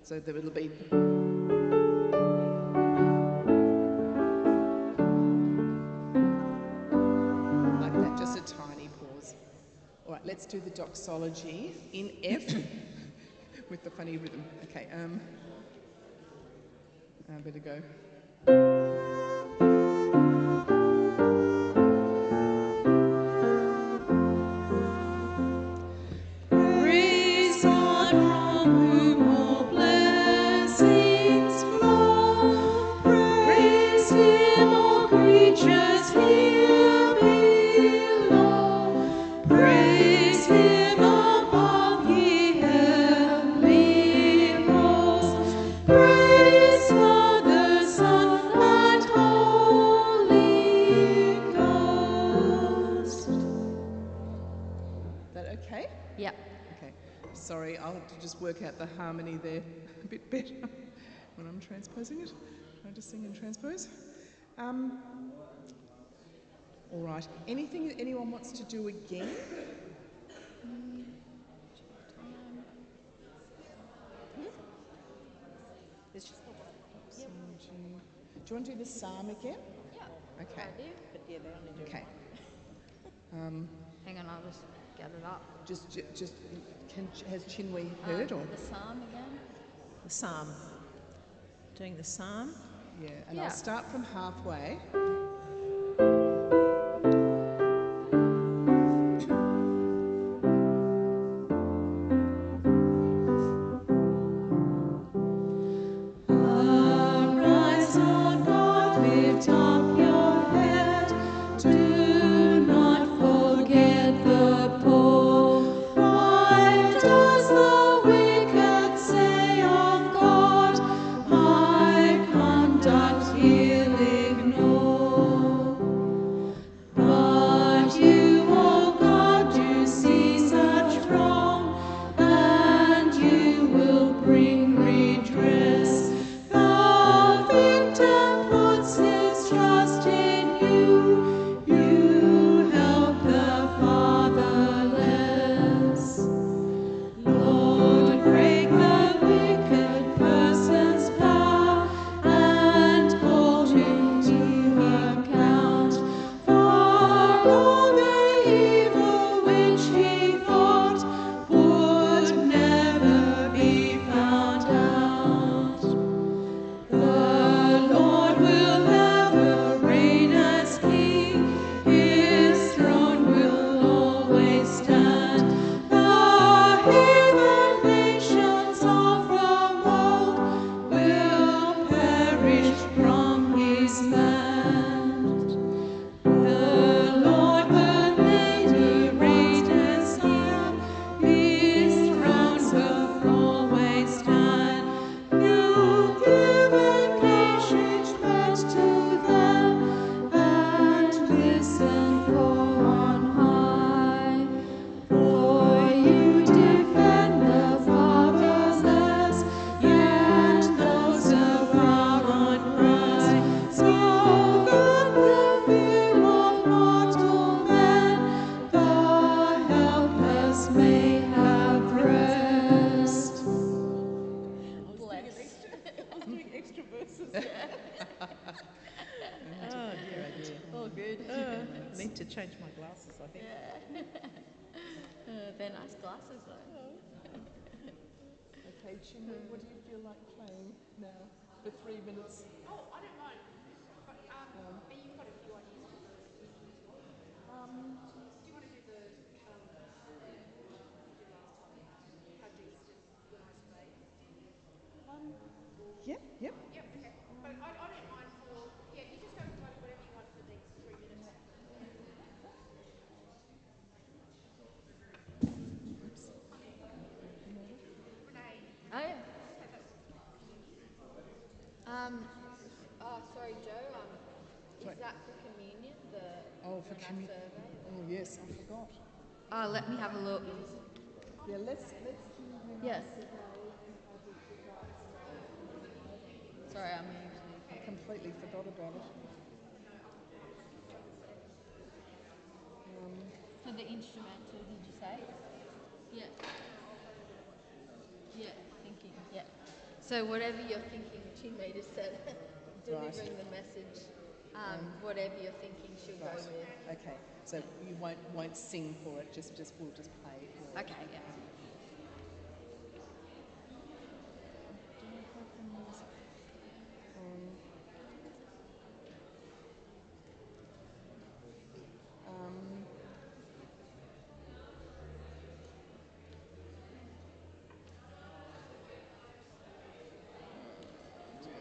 So that it'll be... like that, just a tiny pause. All right, let's do the doxology in F with the funny rhythm. Okay, I better go. Okay? Yep. Okay. Sorry, I'll have to just work out the harmony there a bit better when I'm transposing it. Trying to sing and transpose. All right. Anything that anyone wants to do again? There's just the one. Yep. Do you want to do the psalm again? Yeah. Okay. I do. But yeah, they only do Okay. Hang on, I'll just get it up. Has Chinwe heard or? The psalm again? the psalm. Doing the psalm. Yeah, and Yeah. I'll start from halfway. Arise, Lord God, lift up your head. Do not forget the poor. Why does the wicked say of God, my conduct he'll ignore? But you, O God, do see such wrong, and you will bring redress. The victim puts his trust in you. You help the fatherless. Lord, break the wicked person's power and hold him to account for all the evil which he thought would never be found out. The Lord will ever reign as King, his throne will always stand. The heathen nations of the world will perish from his land. The Lord will never reign as King, his throne will always stand. You give encouragement to them and listen for on high. For you defend the fatherless and those afar on cry, so that the fear of mortal men, the helpless may have rest. Bless. I was doing extra verses. Oh dear, oh dear. All good. I need to change my glasses, I think. They're nice glasses though. Okay, Chinwe, what do you feel like playing now for 3 minutes? Oh, I don't mind. But you've got a few ideas for the usual. Do you want to do the did last time? How Jesus did when I spake? Yep. Yep, okay. But I don't mind for you just go for whatever you want for the next 3 minutes. Renee, Oh yeah. take that. Sorry, Joe. Sorry. Is that for communion? Oh, for mass communion. survey? Oh, yes, I forgot. Let me have a look. Yeah, let's do Yes. Sorry, I moved. I completely forgot about it. For the instrumental, did you say? Yeah. Yeah, thinking. Yeah. So whatever you're thinking, Team Leader said, delivering the message, whatever you're thinking she'll go with. Okay, so you won't sing for it, we'll just play for it. Okay, yeah.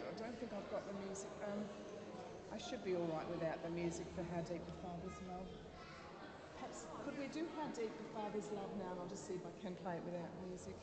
I don't think I've got the music. I should be all right without the music for How Deep the Father's Love. Perhaps, could we do How Deep the Father's Love now, and I'll just see if I can play it without music.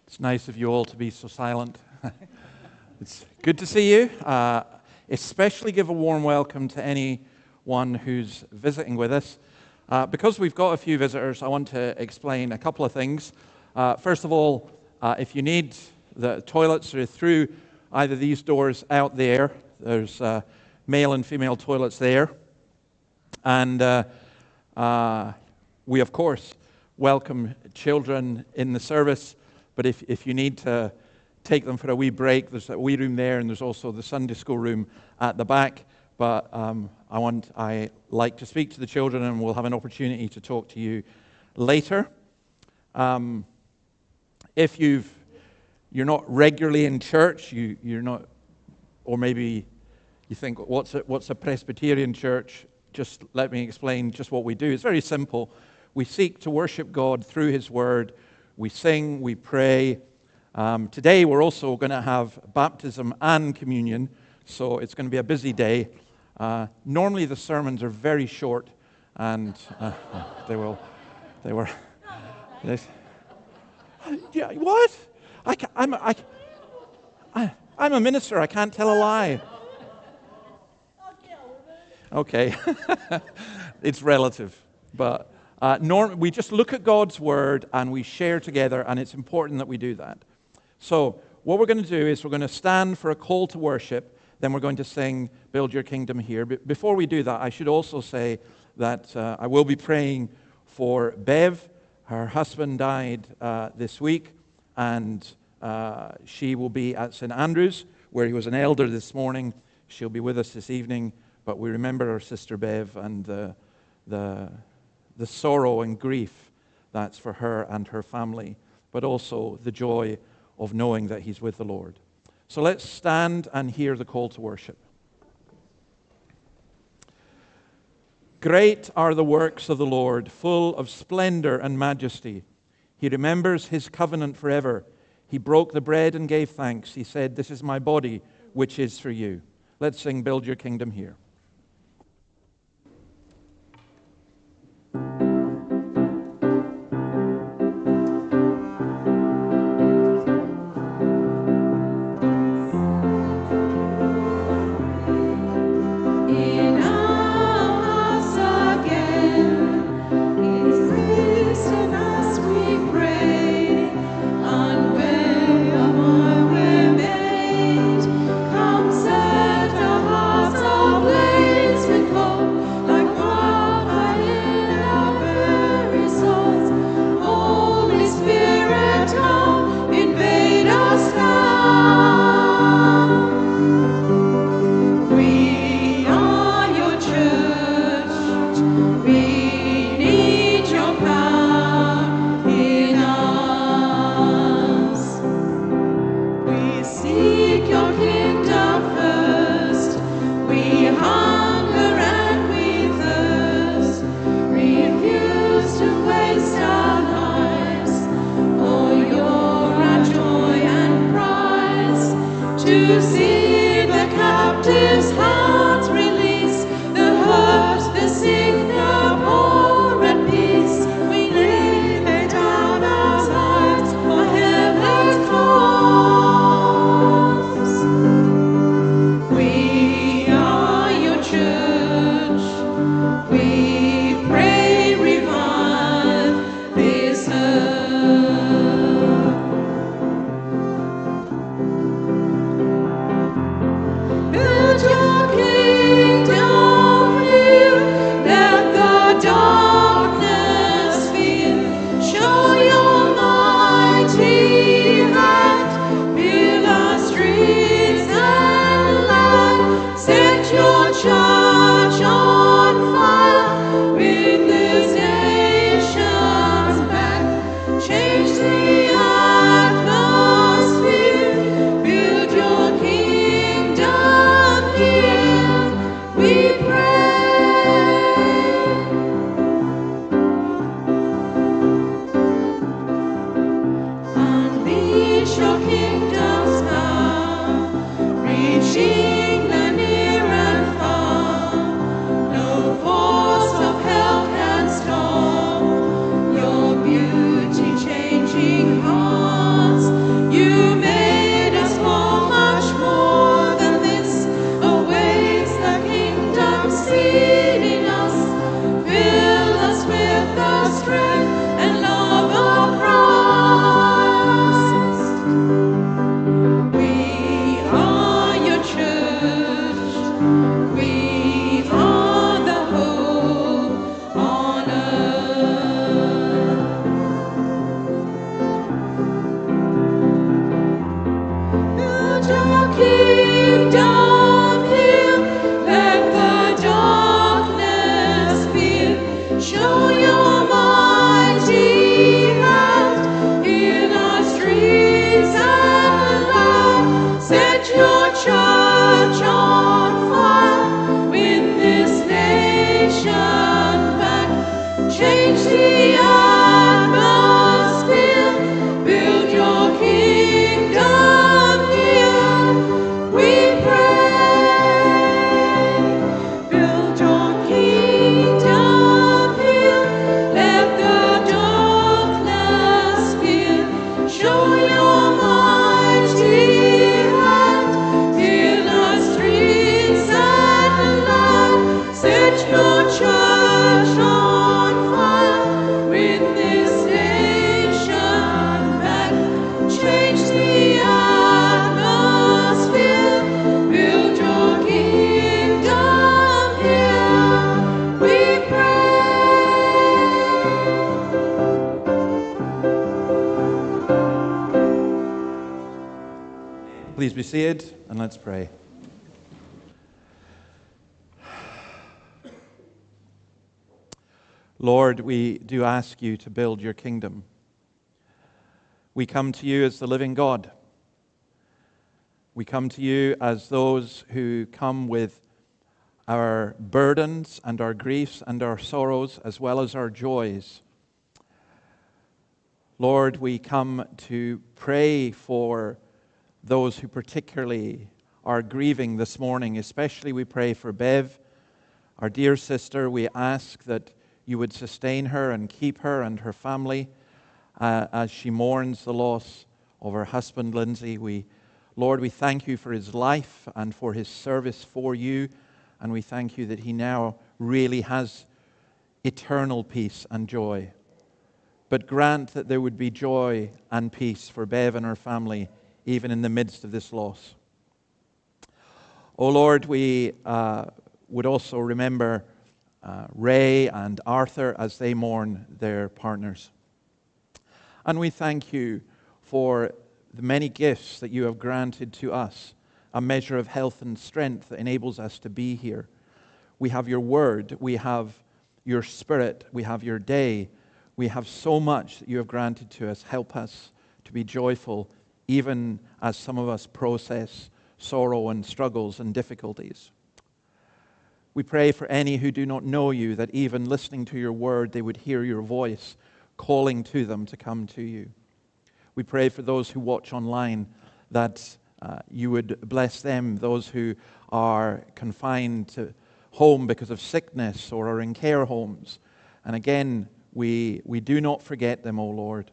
It's nice of you all to be so silent. It's good to see you. Especially give a warm welcome to anyone who's visiting with us. Because we've got a few visitors, I want to explain a couple of things. First of all, if you need the toilets, are through either these doors out there. There's male and female toilets there. And we, of course, welcome children in the service. But if you need to take them for a wee break, there's a wee room there, and there's also the Sunday school room at the back. But I like to speak to the children, and we'll have an opportunity to talk to you later. If you're not regularly in church, you're not, or maybe you think, what's a Presbyterian church? Just let me explain just what we do. It's very simple. We seek to worship God through His Word. We sing, we pray. Today we're also going to have baptism and communion, so it's going to be a busy day. Normally the sermons are very short, and they were. Yeah, what? I'm a minister. I can't tell a lie. Okay, it's relative, but we just look at God's Word and we share together, and it's important that we do that. So what we're going to do is we're going to stand for a call to worship, then we're going to sing Build Your Kingdom Here. But before we do that, I should also say that I will be praying for Bev. Her husband died this week, and she will be at St. Andrews, where he was an elder this morning. She'll be with us this evening, but we remember our sister Bev and the sorrow and grief that's for her and her family, but also the joy of knowing that he's with the Lord. So let's stand and hear the call to worship. Great are the works of the Lord, full of splendor and majesty. He remembers His covenant forever. He broke the bread and gave thanks. He said, "This is my body, which is for you." Let's sing Build Your Kingdom Here. Come set the hearts of the atmosphere. Build your kingdom here, we pray. Build your kingdom here. Let the darkness fear. Show your mighty hand. Fill the streets at night. Set your church on fire. Win this nation back. Change the atmosphere. Build your kingdom here. We pray. Please be seated and let's pray. Lord, we do ask you to build your kingdom. We come to you as the living God. We come to you as those who come with our burdens and our griefs and our sorrows as well as our joys. Lord, we come to pray for those who particularly are grieving this morning. Especially we pray for Bev, our dear sister. We ask that you would sustain her and keep her and her family as she mourns the loss of her husband, Lindsay. Lord, we thank you for his life and for his service for you, and we thank you that he now really has eternal peace and joy. But grant that there would be joy and peace for Bev and her family, even in the midst of this loss. Oh Lord, we would also remember Ray and Arthur as they mourn their partners. And we thank you for the many gifts that you have granted to us, a measure of health and strength that enables us to be here. We have your word, we have your spirit, we have your day. We have so much that you have granted to us. Help us to be joyful, even as some of us process sorrow and struggles and difficulties. We pray for any who do not know you, that even listening to your word, they would hear your voice calling to them to come to you. We pray for those who watch online, that you would bless them, those who are confined to home because of sickness or are in care homes. And again, we do not forget them, O Lord.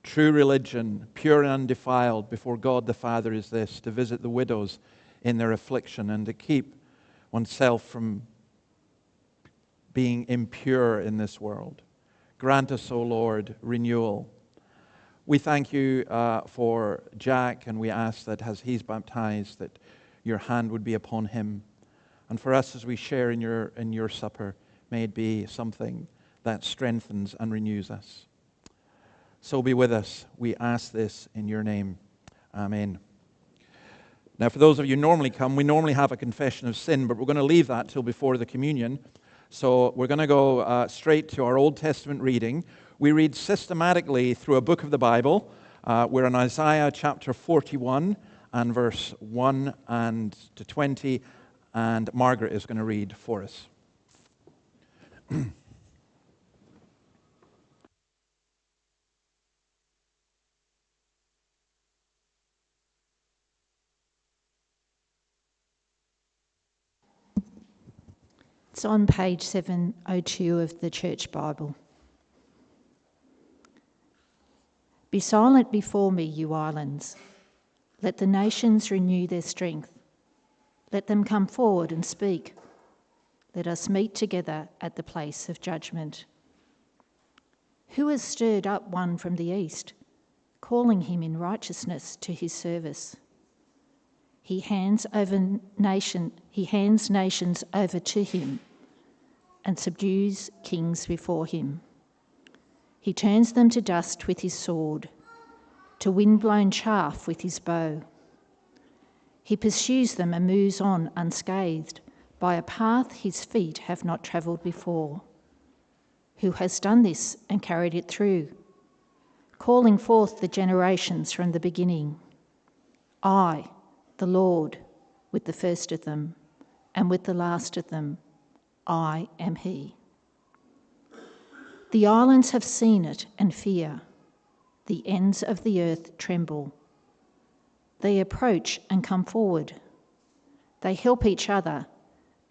True religion, pure and undefiled before God the Father, is this: to visit the widows in their affliction and to keep oneself from being impure in this world. Grant us, O Lord, renewal. We thank you for Jack, and we ask that as he's baptized, that your hand would be upon him. And for us as we share in your supper, may it be something that strengthens and renews us. So be with us. We ask this in your name. Amen. Now, for those of you who normally come, we normally have a confession of sin, but we're going to leave that till before the communion. So we're going to go straight to our Old Testament reading. We read systematically through a book of the Bible. We're in Isaiah chapter 41 and verse 1 and to 20, and Margaret is going to read for us. It's on page 702 of the Church Bible. Be silent before me, you islands. Let the nations renew their strength. Let them come forward and speak. Let us meet together at the place of judgment. Who has stirred up one from the east, calling him in righteousness to his service? He hands nations over to him and subdues kings before him. He turns them to dust with his sword, to wind-blown chaff with his bow. He pursues them and moves on unscathed by a path his feet have not travelled before. Who has done this and carried it through, calling forth the generations from the beginning? I, the Lord, with the first of them, and with the last of them, I am he. The islands have seen it and fear. The ends of the earth tremble. They approach and come forward. They help each other,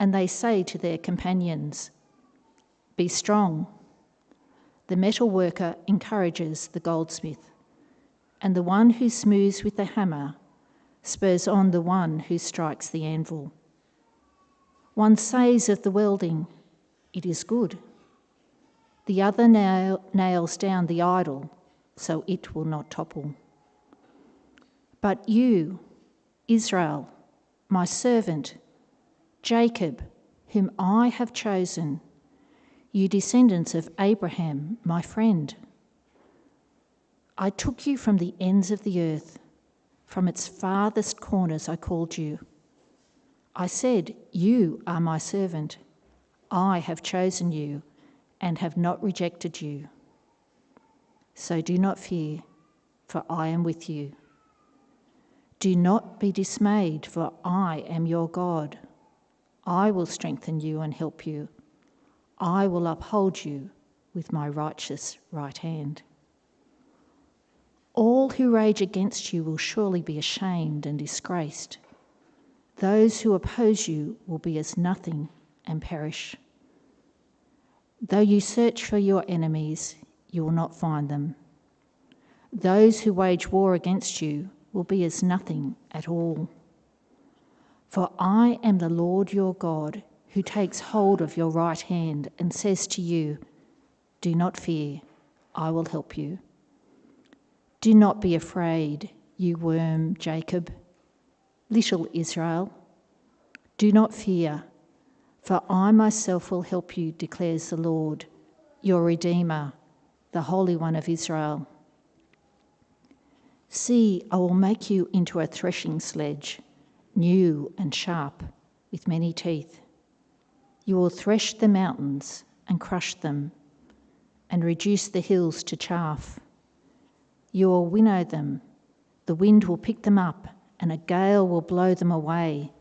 and they say to their companions, "Be strong." The metal worker encourages the goldsmith, and the one who smooths with the hammer spurs on the one who strikes the anvil. One says of the welding, "It is good." The other nails down the idol so it will not topple. But you, Israel, my servant, Jacob, whom I have chosen, you descendants of Abraham, my friend, I took you from the ends of the earth, from its farthest corners I called you. I said, "You are my servant. I have chosen you and have not rejected you. So do not fear, for I am with you. Do not be dismayed, for I am your God. I will strengthen you and help you. I will uphold you with my righteous right hand. All who rage against you will surely be ashamed and disgraced. Those who oppose you will be as nothing and perish. Though you search for your enemies, you will not find them. Those who wage war against you will be as nothing at all. For I am the Lord your God, who takes hold of your right hand and says to you, "Do not fear, I will help you. Do not be afraid, you worm Jacob, little Israel. Do not fear, for I myself will help you, declares the Lord, your Redeemer, the Holy One of Israel. See, I will make you into a threshing sledge, new and sharp, with many teeth. You will thresh the mountains and crush them, and reduce the hills to chaff. You will winnow them, the wind will pick them up, and a gale will blow them away.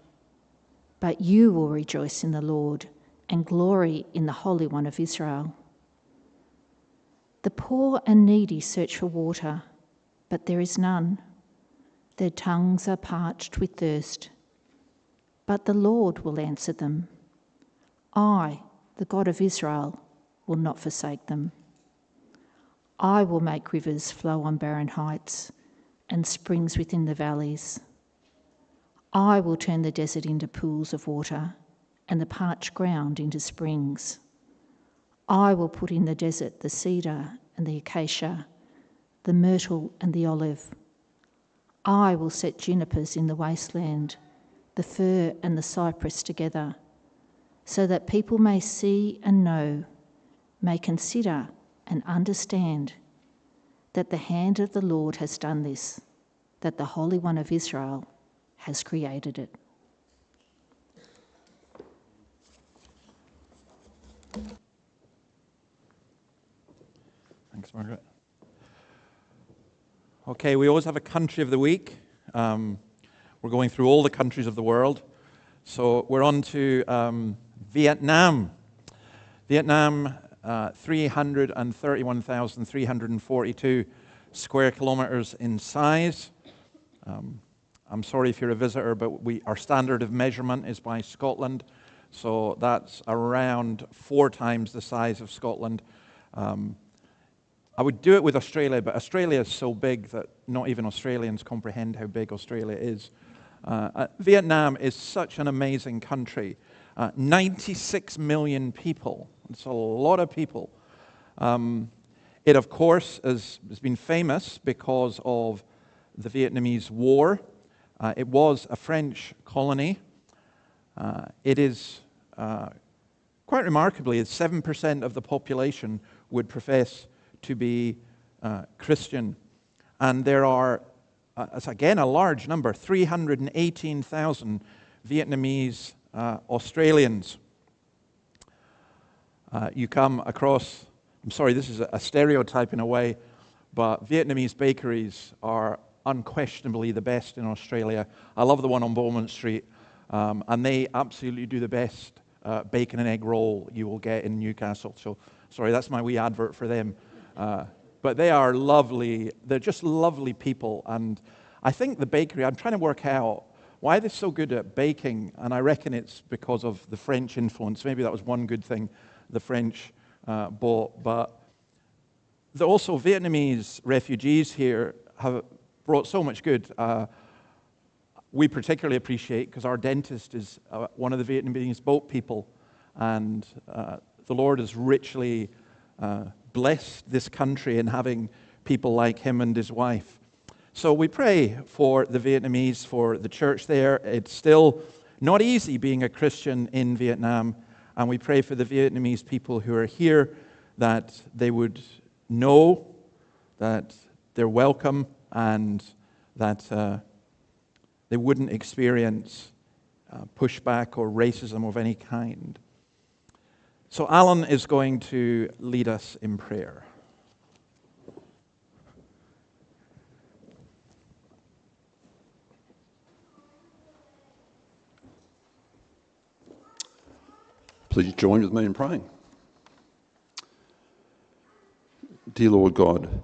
But you will rejoice in the Lord and glory in the Holy One of Israel. The poor and needy search for water, but there is none. Their tongues are parched with thirst. But the Lord will answer them. I, the God of Israel, will not forsake them. I will make rivers flow on barren heights and springs within the valleys. I will turn the desert into pools of water and the parched ground into springs. I will put in the desert the cedar and the acacia, the myrtle and the olive. I will set junipers in the wasteland, the fir and the cypress together, so that people may see and know, may consider and understand that the hand of the Lord has done this, that the Holy One of Israel has created it. Thanks, Margaret. Okay, we always have a country of the week. We're going through all the countries of the world. So we're on to Vietnam. Vietnam, 331,342 square kilometers in size. I'm sorry if you're a visitor, but our standard of measurement is by Scotland. So that's around 4 times the size of Scotland. I would do it with Australia, but Australia is so big that not even Australians comprehend how big Australia is. Vietnam is such an amazing country. 96 million people. It's a lot of people. It, of course, has been famous because of the Vietnamese War. It was a French colony. It is, quite remarkably, 7% of the population would profess to be Christian. And there are, again, a large number, 318,000 Vietnamese Australians. You come across, I'm sorry, this is a stereotype in a way, but Vietnamese bakeries are unquestionably the best in Australia. I love the one on Beaumont Street, and they absolutely do the best bacon and egg roll you will get in Newcastle. So Sorry, that's my wee advert for them. But they are lovely. They're just lovely people. And I think the bakery, I'm trying to work out why they're so good at baking. And I reckon it's because of the French influence. Maybe that was one good thing the French bought. But also Vietnamese refugees here have brought so much good. We particularly appreciate because our dentist is one of the Vietnamese boat people. And the Lord has richly blessed this country in having people like him and his wife. So we pray for the Vietnamese, for the church there. It's still not easy being a Christian in Vietnam. And we pray for the Vietnamese people who are here that they would know that they're welcome and that they wouldn't experience pushback or racism of any kind. So Alan is going to lead us in prayer. Please join with me in praying. Dear Lord God,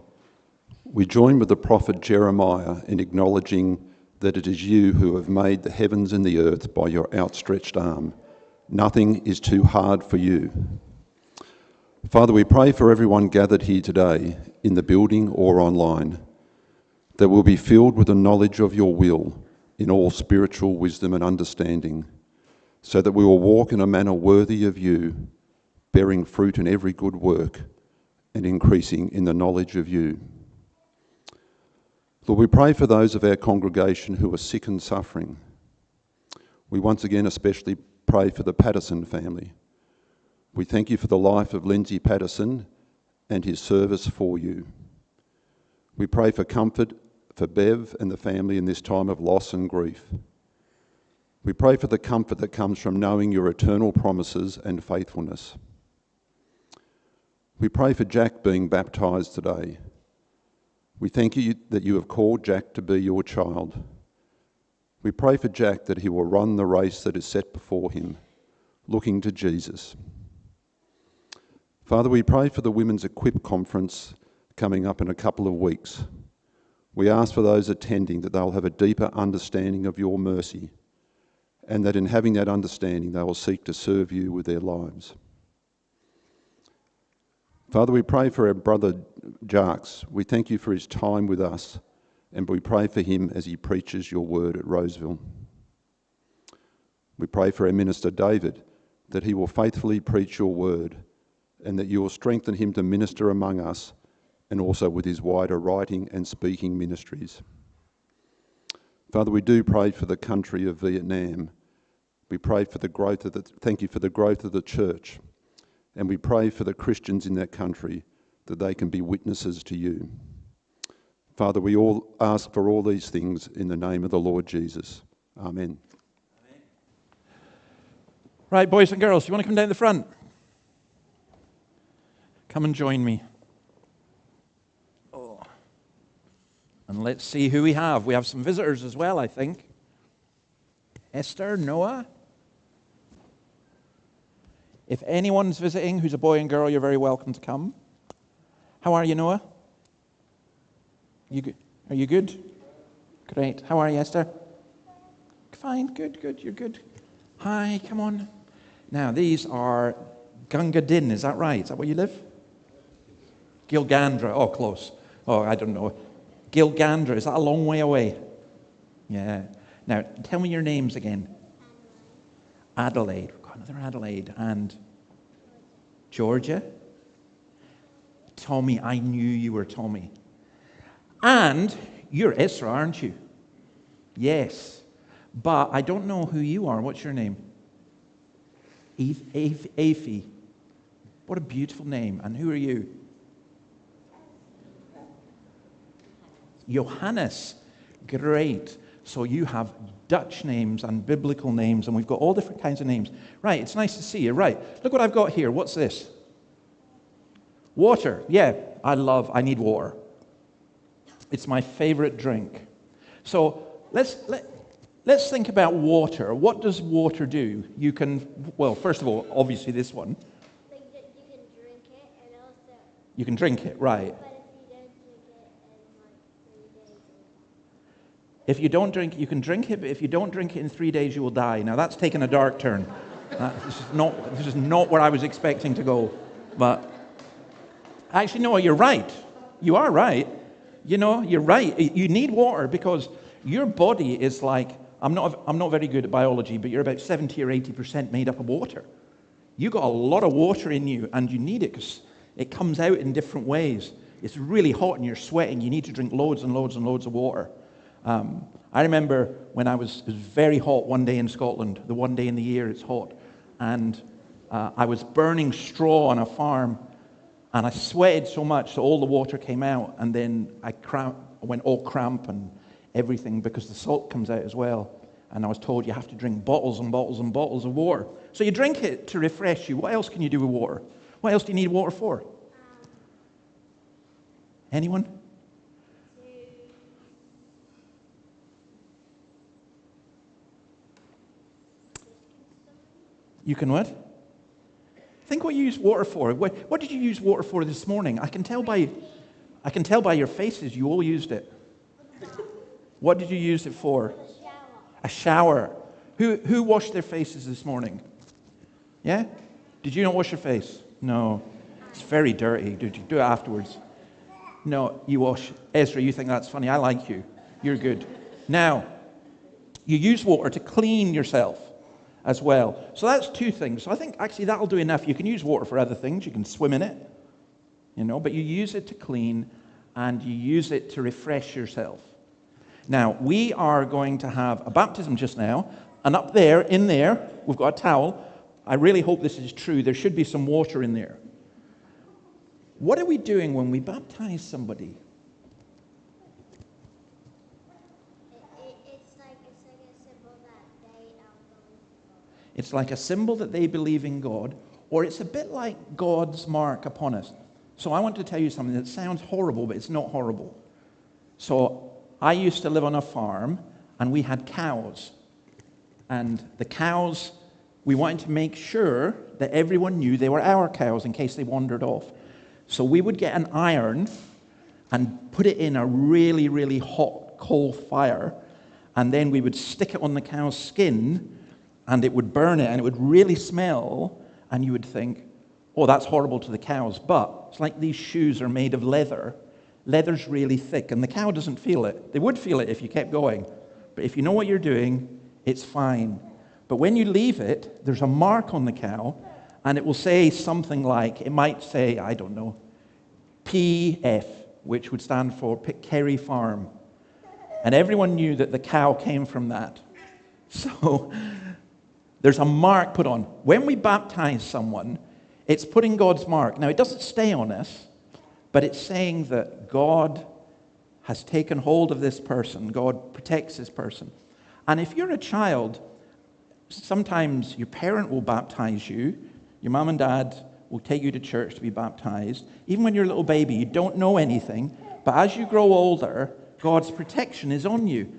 we join with the prophet Jeremiah in acknowledging that it is you who have made the heavens and the earth by your outstretched arm. Nothing is too hard for you. Father, we pray for everyone gathered here today, in the building or online, that we'll be filled with the knowledge of your will in all spiritual wisdom and understanding, so that we will walk in a manner worthy of you, bearing fruit in every good work and increasing in the knowledge of you. Lord, we pray for those of our congregation who are sick and suffering. We once again especially pray for the Patterson family. We thank you for the life of Lindsay Patterson and his service for you. We pray for comfort for Bev and the family in this time of loss and grief. We pray for the comfort that comes from knowing your eternal promises and faithfulness. We pray for Jack being baptised today. We thank you that you have called Jack to be your child. We pray for Jack that he will run the race that is set before him, looking to Jesus. Father, we pray for the Women's Equip Conference coming up in a couple of weeks. We ask for those attending that they'll have a deeper understanding of your mercy, and that in having that understanding, they will seek to serve you with their lives. Father, we pray for our brother Jarks. We thank you for his time with us, and we pray for him as he preaches your word at Roseville. We pray for our minister David, that he will faithfully preach your word, and that you will strengthen him to minister among us, and also with his wider writing and speaking ministries. Father, we do pray for the country of Vietnam. We pray for the growth of thank you for the growth of the church. And we pray for the Christians in that country that they can be witnesses to you. Father, we all ask for all these things in the name of the Lord Jesus. Amen. Right, boys and girls, you want to come down the front? Come and join me. Oh. And let's see who we have. We have some visitors as well, I think. Esther, Noah. If anyone's visiting who's a boy and girl, you're very welcome to come. How are you, Noah? Are you good? Great. How are you, Esther? Fine. Good. You're good. Hi, come on. Now, these are Gunga Din. Is that right? Is that where you live? Gilgandra. Oh, close. Oh, I don't know. Gilgandra. Is that a long way away? Yeah. Now, tell me your names again. Adelaide. We've got another Adelaide. And Georgia. Tommy. I knew you were Tommy. And you're Ezra, aren't you? Yes. But I don't know who you are. What's your name? Aphie. What a beautiful name. And who are you? Johannes. Great. So you have Dutch names and biblical names, and we've got all different kinds of names. Right, it's nice to see you. Right, look what I've got here. What's this? Water. Yeah, I need water. It's my favorite drink. So let's think about water. What does water do? You can, well, first of all, obviously this one. You can drink it, and You can drink it, right. If you don't drink, you can drink it, but if you don't drink it in 3 days, you will die. Now, that's taken a dark turn. This is not where I was expecting to go. But actually, no, you're right. You are right. You know, you're right. You need water because your body is like, I'm not very good at biology, but you're about 70 or 80% made up of water. You've got a lot of water in you, and you need it because it comes out in different ways. It's really hot and you're sweating. You need to drink loads and loads and loads of water. I remember when it was very hot one day in Scotland, the one day in the year it's hot, and I was burning straw on a farm, and I sweated so much that all the water came out, and then I went all cramp and everything because the salt comes out as well. And I was told you have to drink bottles and bottles and bottles of water. So you drink it to refresh you. What else can you do with water? What else do you need water for? Anyone? You can what? Think what you use water for. What did you use water for this morning? I can tell by your faces you all used it. What did you use it for? A shower. Who washed their faces this morning? Yeah? Did you not wash your face? No. It's very dirty. Did you do it afterwards? No, you wash. Ezra, you think that's funny. I like you. You're good. Now, you use water to clean yourself as well. So that's two things. So I think actually that'll do enough. You can use water for other things. You can swim in it, but you use it to clean and you use it to refresh yourself. Now, we are going to have a baptism just now, and up there, in there, we've got a towel. I really hope this is true. There should be some water in there. What are we doing when we baptize somebody? It's like a symbol that they believe in God, or it's a bit like God's mark upon us. So I want to tell you something that sounds horrible, but it's not horrible. So I used to live on a farm, and we had cows. And the cows, we wanted to make sure that everyone knew they were our cows in case they wandered off. So we would get an iron and put it in a really, really hot coal fire, and then we would stick it on the cow's skin, and it would burn it, and it would really smell, and you would think, oh, that's horrible to the cows. But it's like these shoes are made of leather. Leather's really thick, and the cow doesn't feel it. They would feel it if you kept going. But if you know what you're doing, it's fine. But when you leave it, there's a mark on the cow, and it will say something like, it might say, I don't know, PF, which would stand for Kerry Farm. And everyone knew that the cow came from that. So there's a mark put on. When we baptize someone, it's putting God's mark. Now, it doesn't stay on us, but it's saying that God has taken hold of this person. God protects this person. And if you're a child, sometimes your parent will baptize you. Your mom and dad will take you to church to be baptized. Even when you're a little baby, you don't know anything. But as you grow older, God's protection is on you.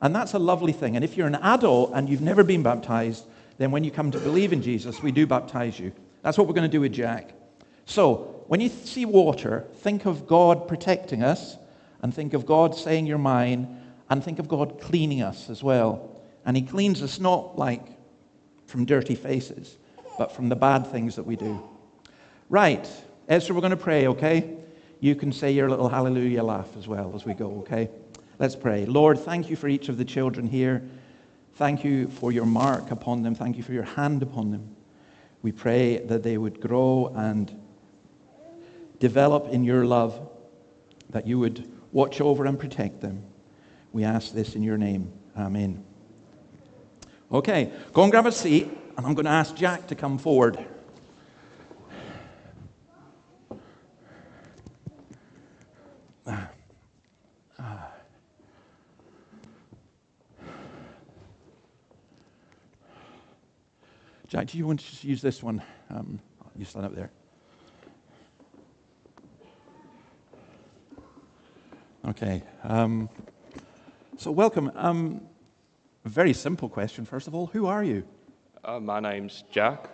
And that's a lovely thing. And if you're an adult and you've never been baptized, then when you come to believe in Jesus, we do baptize you. That's what we're going to do with Jack. So, when you see water, think of God protecting us, and think of God saying you're mine, and think of God cleaning us as well. And he cleans us not like from dirty faces, but from the bad things that we do. Right, Ezra, we're going to pray, okay? You can say your little hallelujah laugh as well as we go, okay? Let's pray. Lord, thank you for each of the children here. Thank you for your mark upon them. Thank you for your hand upon them. We pray that they would grow and develop in your love, that you would watch over and protect them. We ask this in your name. Amen. Okay, go and grab a seat, and I'm going to ask Jack to come forward. Jack, do you want to just use this one? You stand up there. Okay. So welcome. A very simple question, first of all. Who are you? My name's Jack.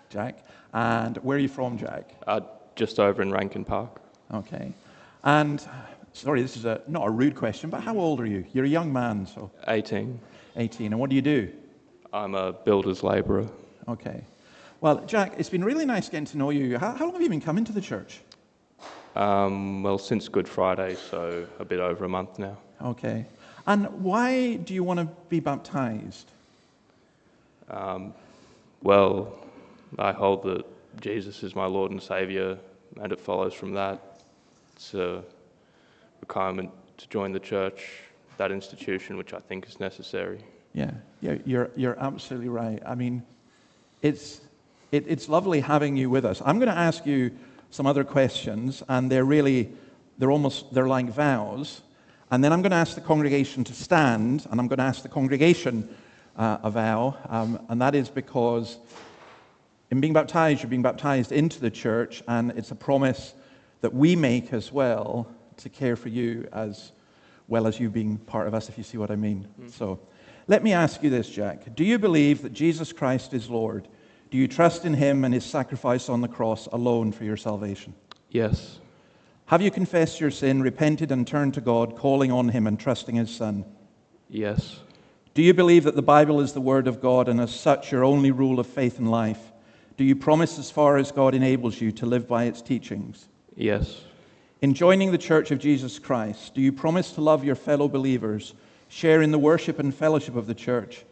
Jack. And where are you from, Jack? Just over in Rankin Park. Okay. And, sorry, this is not a rude question, but how old are you? You're a young man, so... 18. 18. And what do you do? I'm a builder's labourer. Okay. Well, Jack, it's been really nice getting to know you. How long have you been coming to the church? Well, since Good Friday, so a bit over a month now. Okay. And why do you want to be baptized? Well, I hold that Jesus is my Lord and Saviour, and it follows from that. It's a requirement to join the church, that institution, which I think is necessary. Yeah, you're absolutely right. I mean, it's lovely having you with us. I'm going to ask you some other questions, and they're like vows. And then I'm going to ask the congregation to stand, and I'm going to ask the congregation a vow, and that is because in being baptized, you're being baptized into the church, and it's a promise that we make as well to care for you as well as you being part of us, if you see what I mean. So let me ask you this, Jack. Do you believe that Jesus Christ is Lord? Do you trust in him and his sacrifice on the cross alone for your salvation? Yes. Have you confessed your sin, repented and turned to God, calling on him and trusting his Son? Yes. Do you believe that the Bible is the Word of God and as such your only rule of faith and life? Do you promise as far as God enables you to live by its teachings? Yes. In joining the Church of Jesus Christ, do you promise to love your fellow believers, share in the worship and fellowship of the church,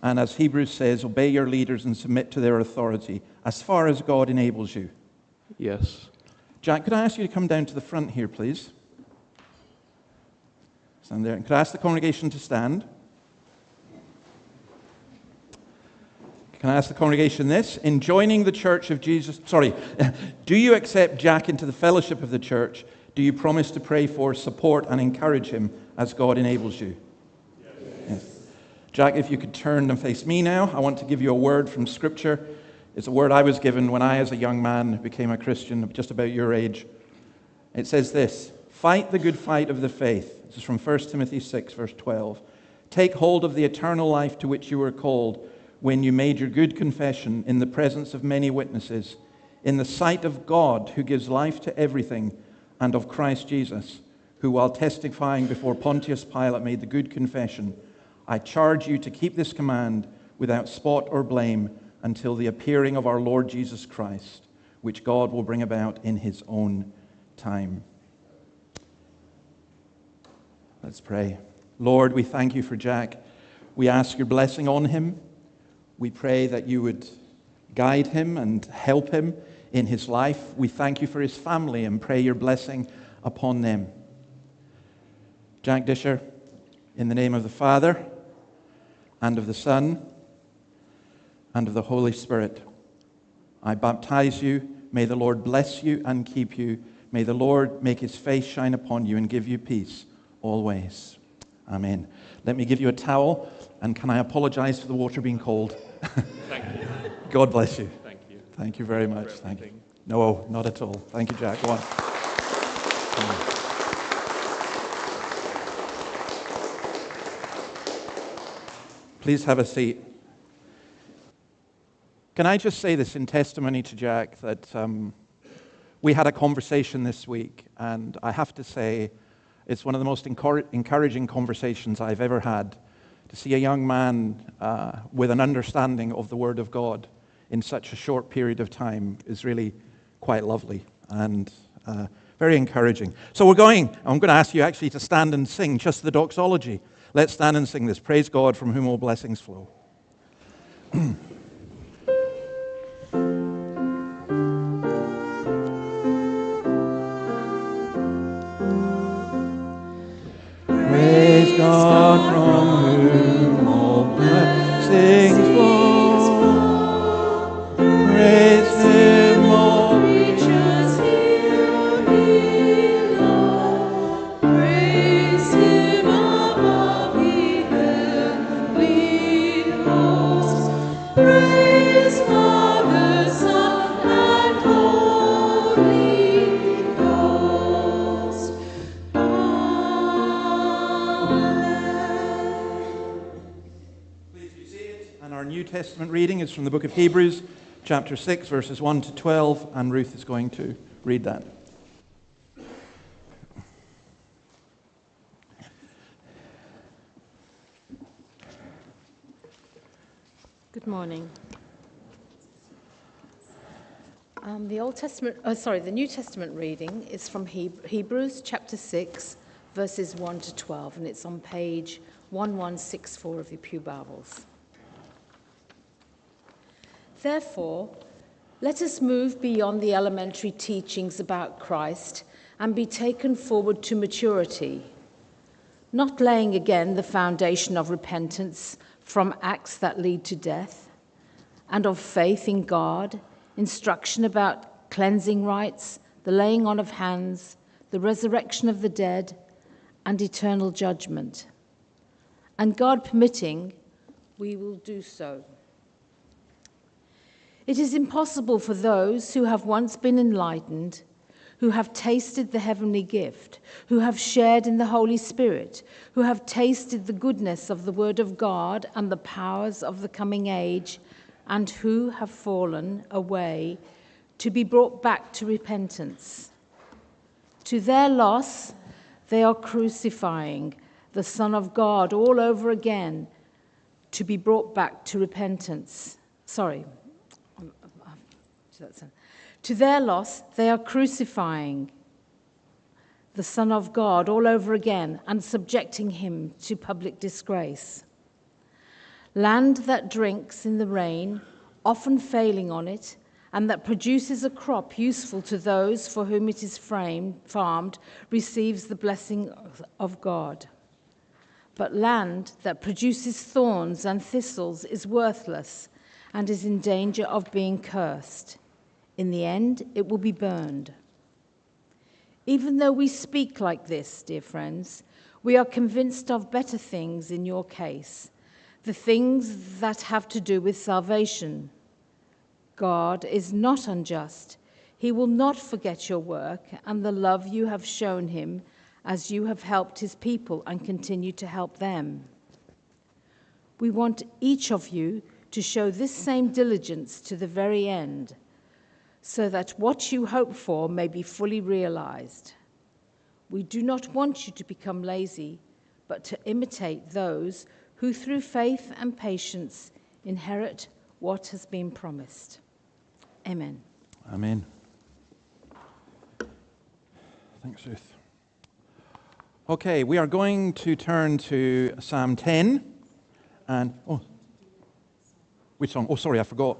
and as Hebrews says, obey your leaders and submit to their authority as far as God enables you? Yes. Jack, could I ask you to come down to the front here, please? Stand there. Could I ask the congregation to stand? Can I ask the congregation this? In joining the Church of Jesus... do you accept Jack into the fellowship of the church? Do you promise to pray for, support, and encourage him as God enables you? Yes. Jack, if you could turn and face me now, I want to give you a word from Scripture. It's a word I was given when I, as a young man, became a Christian, just about your age. It says this: fight the good fight of the faith. This is from 1 Timothy 6, verse 12. Take hold of the eternal life to which you were called when you made your good confession in the presence of many witnesses, in the sight of God who gives life to everything, and of Christ Jesus, who while testifying before Pontius Pilate made the good confession. I charge you to keep this command without spot or blame until the appearing of our Lord Jesus Christ, which God will bring about in his own time. Let's pray. Lord, we thank you for Jack. We ask your blessing on him. We pray that you would guide him and help him in his life. We thank you for his family and pray your blessing upon them. Jack Disher, in the name of the Father, and of the Son, and of the Holy Spirit, I baptize you. May the Lord bless you and keep you. May the Lord make his face shine upon you and give you peace always. Amen. Let me give you a towel, and can I apologize for the water being cold? Thank you. God bless you. Thank you. Thank you very much. Thank you. No, not at all. Thank you, Jack. Go on. Please have a seat. Can I just say this in testimony to Jack, that we had a conversation this week, and I have to say it's one of the most encouraging conversations I've ever had. To see a young man with an understanding of the Word of God in such a short period of time is really quite lovely and very encouraging. So I'm going to ask you actually to stand and sing just the doxology. Let's stand and sing this. Praise God, from whom all blessings flow. Praise God, from whom all blessings flow. Praise him, all Creatures here below, praise him above the heavenly hosts. Praise Father, Son, and Holy Ghost. Please be seated. And our New Testament reading is from the book of Hebrews, chapter 6, verses 1 to 12, and Ruth is going to read that. Good morning. The New Testament reading is from Hebrews chapter 6, verses 1 to 12, and it's on page 1164 of your Pew Bibles. Therefore, let us move beyond the elementary teachings about Christ and be taken forward to maturity, not laying again the foundation of repentance from acts that lead to death, and of faith in God, instruction about cleansing rites, the laying on of hands, the resurrection of the dead, and eternal judgment. And God permitting, we will do so. It is impossible for those who have once been enlightened, who have tasted the heavenly gift, who have shared in the Holy Spirit, who have tasted the goodness of the Word of God and the powers of the coming age, and who have fallen away, to be brought back to repentance. To their loss, they are crucifying the Son of God all over again, to be brought back to repentance. To their loss, they are crucifying the Son of God all over again and subjecting him to public disgrace. Land that drinks in the rain, often failing on it, and that produces a crop useful to those for whom it is farmed, receives the blessing of God. But land that produces thorns and thistles is worthless and is in danger of being cursed. In the end, it will be burned. Even though we speak like this, dear friends, we are convinced of better things in your case, the things that have to do with salvation. God is not unjust. He will not forget your work and the love you have shown him as you have helped his people and continue to help them. We want each of you to show this same diligence to the very end, so that what you hope for may be fully realized. We do not want you to become lazy, but to imitate those who through faith and patience inherit what has been promised. Amen. Amen. Thanks, Ruth. Okay, we are going to turn to Psalm 10. And, which song? Oh, sorry, I forgot.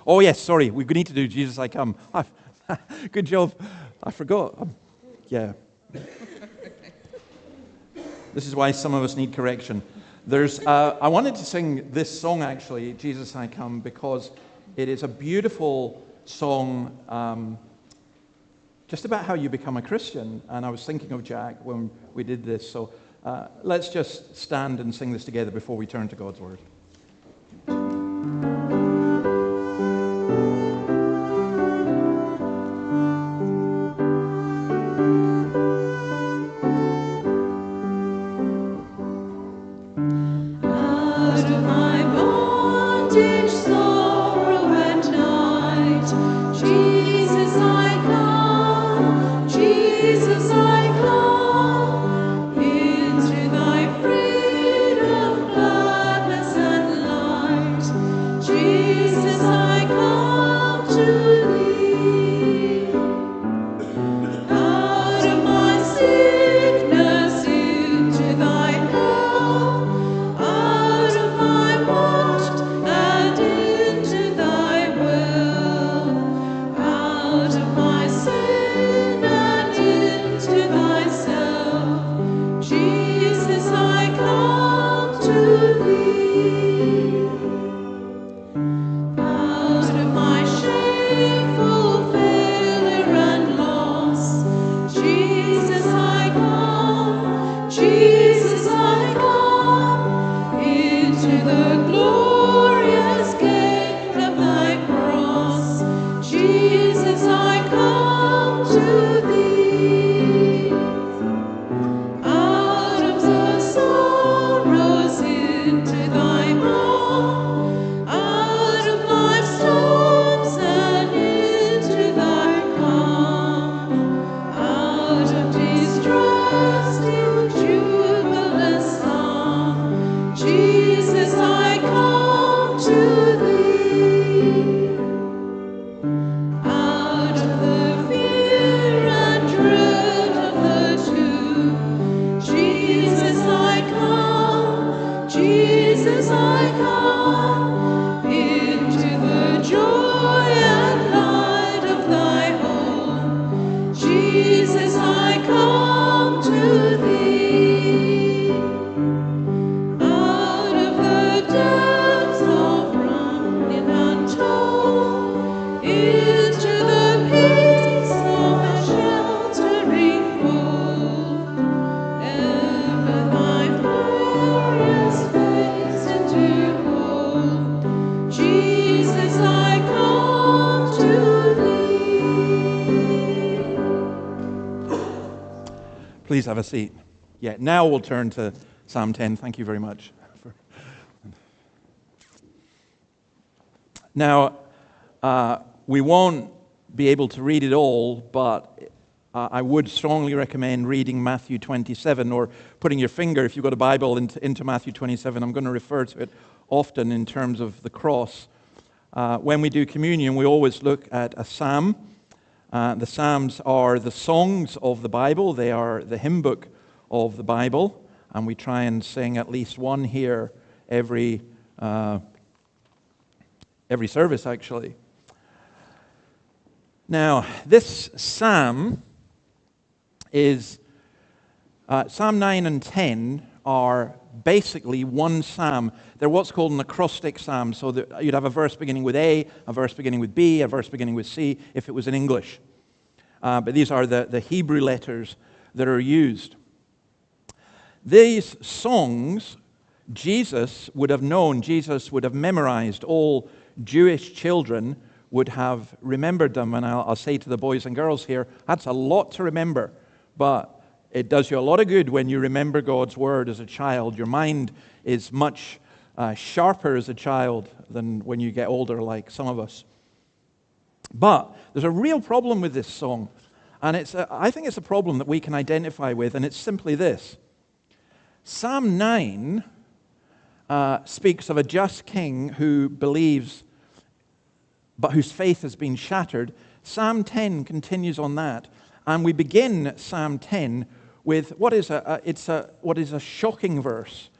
Oh, yes, sorry. We need to do Jesus, I Come. Good job. I forgot. Yeah. This is why some of us need correction. I wanted to sing this song, actually, Jesus, I Come, because it is a beautiful song just about how you become a Christian. And I was thinking of Jack when we did this. So let's just stand and sing this together before we turn to God's Word. Into thy freedom, gladness, and Please have a seat. Yeah, now we'll turn to Psalm 10. Thank you very much. Now, we won't be able to read it all, but I would strongly recommend reading Matthew 27 or putting your finger, if you've got a Bible, into Matthew 27. I'm going to refer to it often in terms of the cross. When we do communion, we always look at a psalm. The Psalms are the songs of the Bible. They are the hymn book of the Bible. And we try and sing at least one here every service, actually. Now, this psalm is, Psalm 9 and 10 are basically one psalm. They're what's called an acrostic psalm. So that you'd have a verse beginning with A, a verse beginning with B, a verse beginning with C, if it was in English. But these are the Hebrew letters that are used. These songs, Jesus would have known, Jesus would have memorized. All Jewish children would have remembered them. And I'll say to the boys and girls here, that's a lot to remember. But it does you a lot of good when you remember God's word as a child. Your mind is much sharper as a child than when you get older, like some of us. But there's a real problem with this song. And I think it's a problem that we can identify with, and it's simply this. Psalm 9 speaks of a just king who believes, but whose faith has been shattered. Psalm 10 continues on that. And we begin Psalm 10 with what is a shocking verse,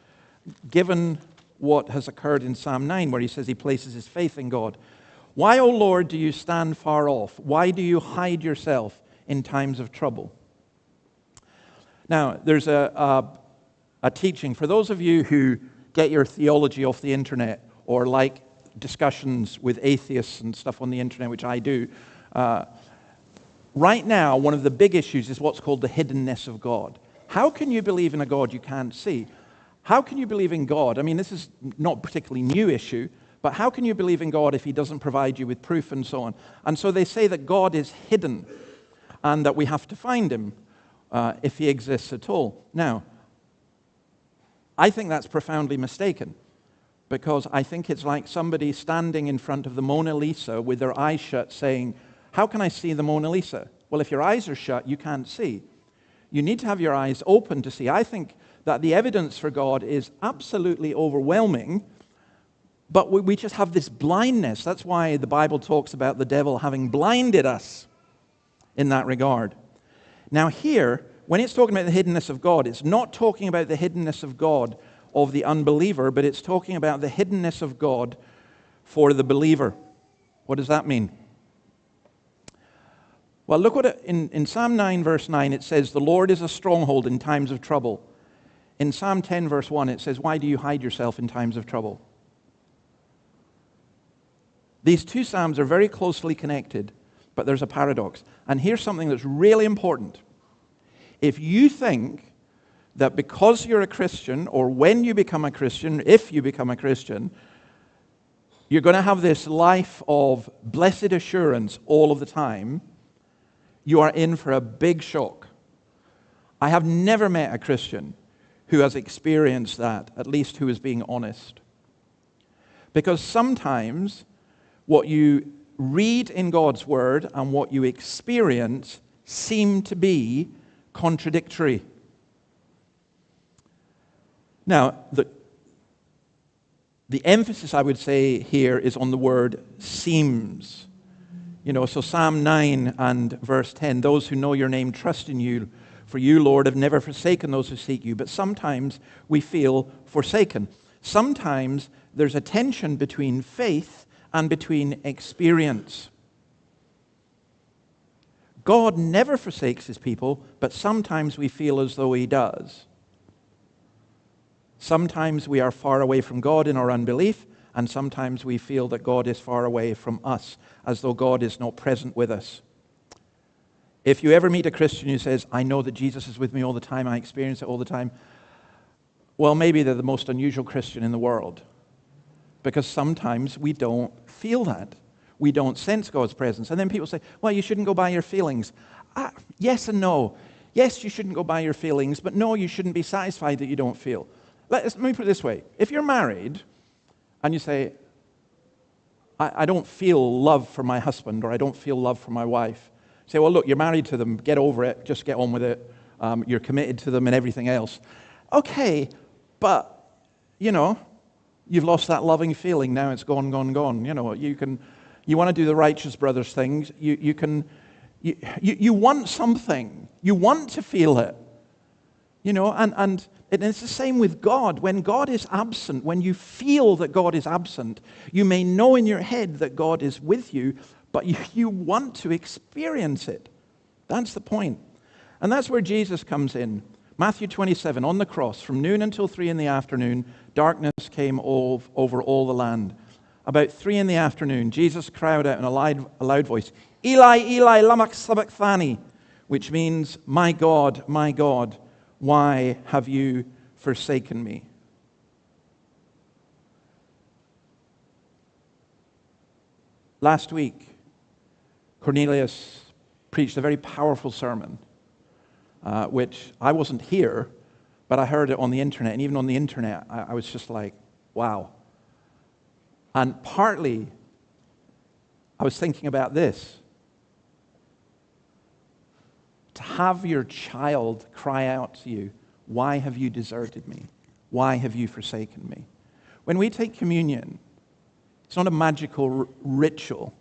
given what has occurred in Psalm 9, where he says he places his faith in God. Why, O Lord, do you stand far off? Why do you hide yourself in times of trouble? Now, there's a teaching. For those of you who get your theology off the internet or like discussions with atheists and stuff on the internet, which I do, right now, one of the big issues is what's called the hiddenness of God. How can you believe in a God you can't see? How can you believe in God? I mean, this is not a particularly new issue, but how can you believe in God if he doesn't provide you with proof and so on? And so they say that God is hidden and that we have to find him if he exists at all. Now, I think that's profoundly mistaken, because I think it's like somebody standing in front of the Mona Lisa with their eyes shut saying, how can I see the Mona Lisa? Well, if your eyes are shut, you can't see. You need to have your eyes open to see. I think that the evidence for God is absolutely overwhelming, but we just have this blindness. That's why the Bible talks about the devil having blinded us in that regard. Now here, when it's talking about the hiddenness of God, it's not talking about the hiddenness of God of the unbeliever, but it's talking about the hiddenness of God for the believer. What does that mean? Well, look what in Psalm 9, verse 9, it says, the Lord is a stronghold in times of trouble. In Psalm 10, verse 1, it says, why do you hide yourself in times of trouble? These two psalms are very closely connected, but there's a paradox. And here's something that's really important. If you think that because you're a Christian, or when you become a Christian, if you become a Christian, you're going to have this life of blessed assurance all of the time, you are in for a big shock. I have never met a Christian who has experienced that, at least who is being honest. Because sometimes what you read in God's Word and what you experience seem to be contradictory. Now, the emphasis I would say here is on the word seems. So Psalm 9 and verse 10, those who know your name trust in you, for you, Lord, have never forsaken those who seek you. But sometimes we feel forsaken. Sometimes there's a tension between faith and between experience. God never forsakes his people, but sometimes we feel as though he does. Sometimes we are far away from God in our unbelief, and sometimes we feel that God is far away from us, as though God is not present with us. If you ever meet a Christian who says, I know that Jesus is with me all the time, I experience it all the time, well, maybe they're the most unusual Christian in the world. Because sometimes we don't feel that. We don't sense God's presence. And then people say, well, you shouldn't go by your feelings. Yes and no. Yes, you shouldn't go by your feelings, but no, you shouldn't be satisfied that you don't feel. Let me put it this way. If you're married and you say, I don't feel love for my husband, or I don't feel love for my wife, say, well, look, you're married to them. Get over it. Just get on with it. You're committed to them and everything else. Okay, but, you've lost that loving feeling. Now it's gone, gone, gone. You want to do the righteous brothers things. You want something. You want to feel it. And it's the same with God. When God is absent, when you feel that God is absent, you may know in your head that God is with you, but you want to experience it. That's the point. And that's where Jesus comes in. Matthew 27, on the cross, from noon until 3 in the afternoon, darkness came over all the land. About 3 in the afternoon, Jesus cried out in a loud voice, Eli, Eli, lama sabachthani, which means, my God, why have you forsaken me? Last week, Cornelius preached a very powerful sermon, which I wasn't here, but I heard it on the internet. And even on the internet, I was just like, wow. And partly, I was thinking about this. To have your child cry out to you, why have you deserted me? Why have you forsaken me? When we take communion, it's not a magical ritual,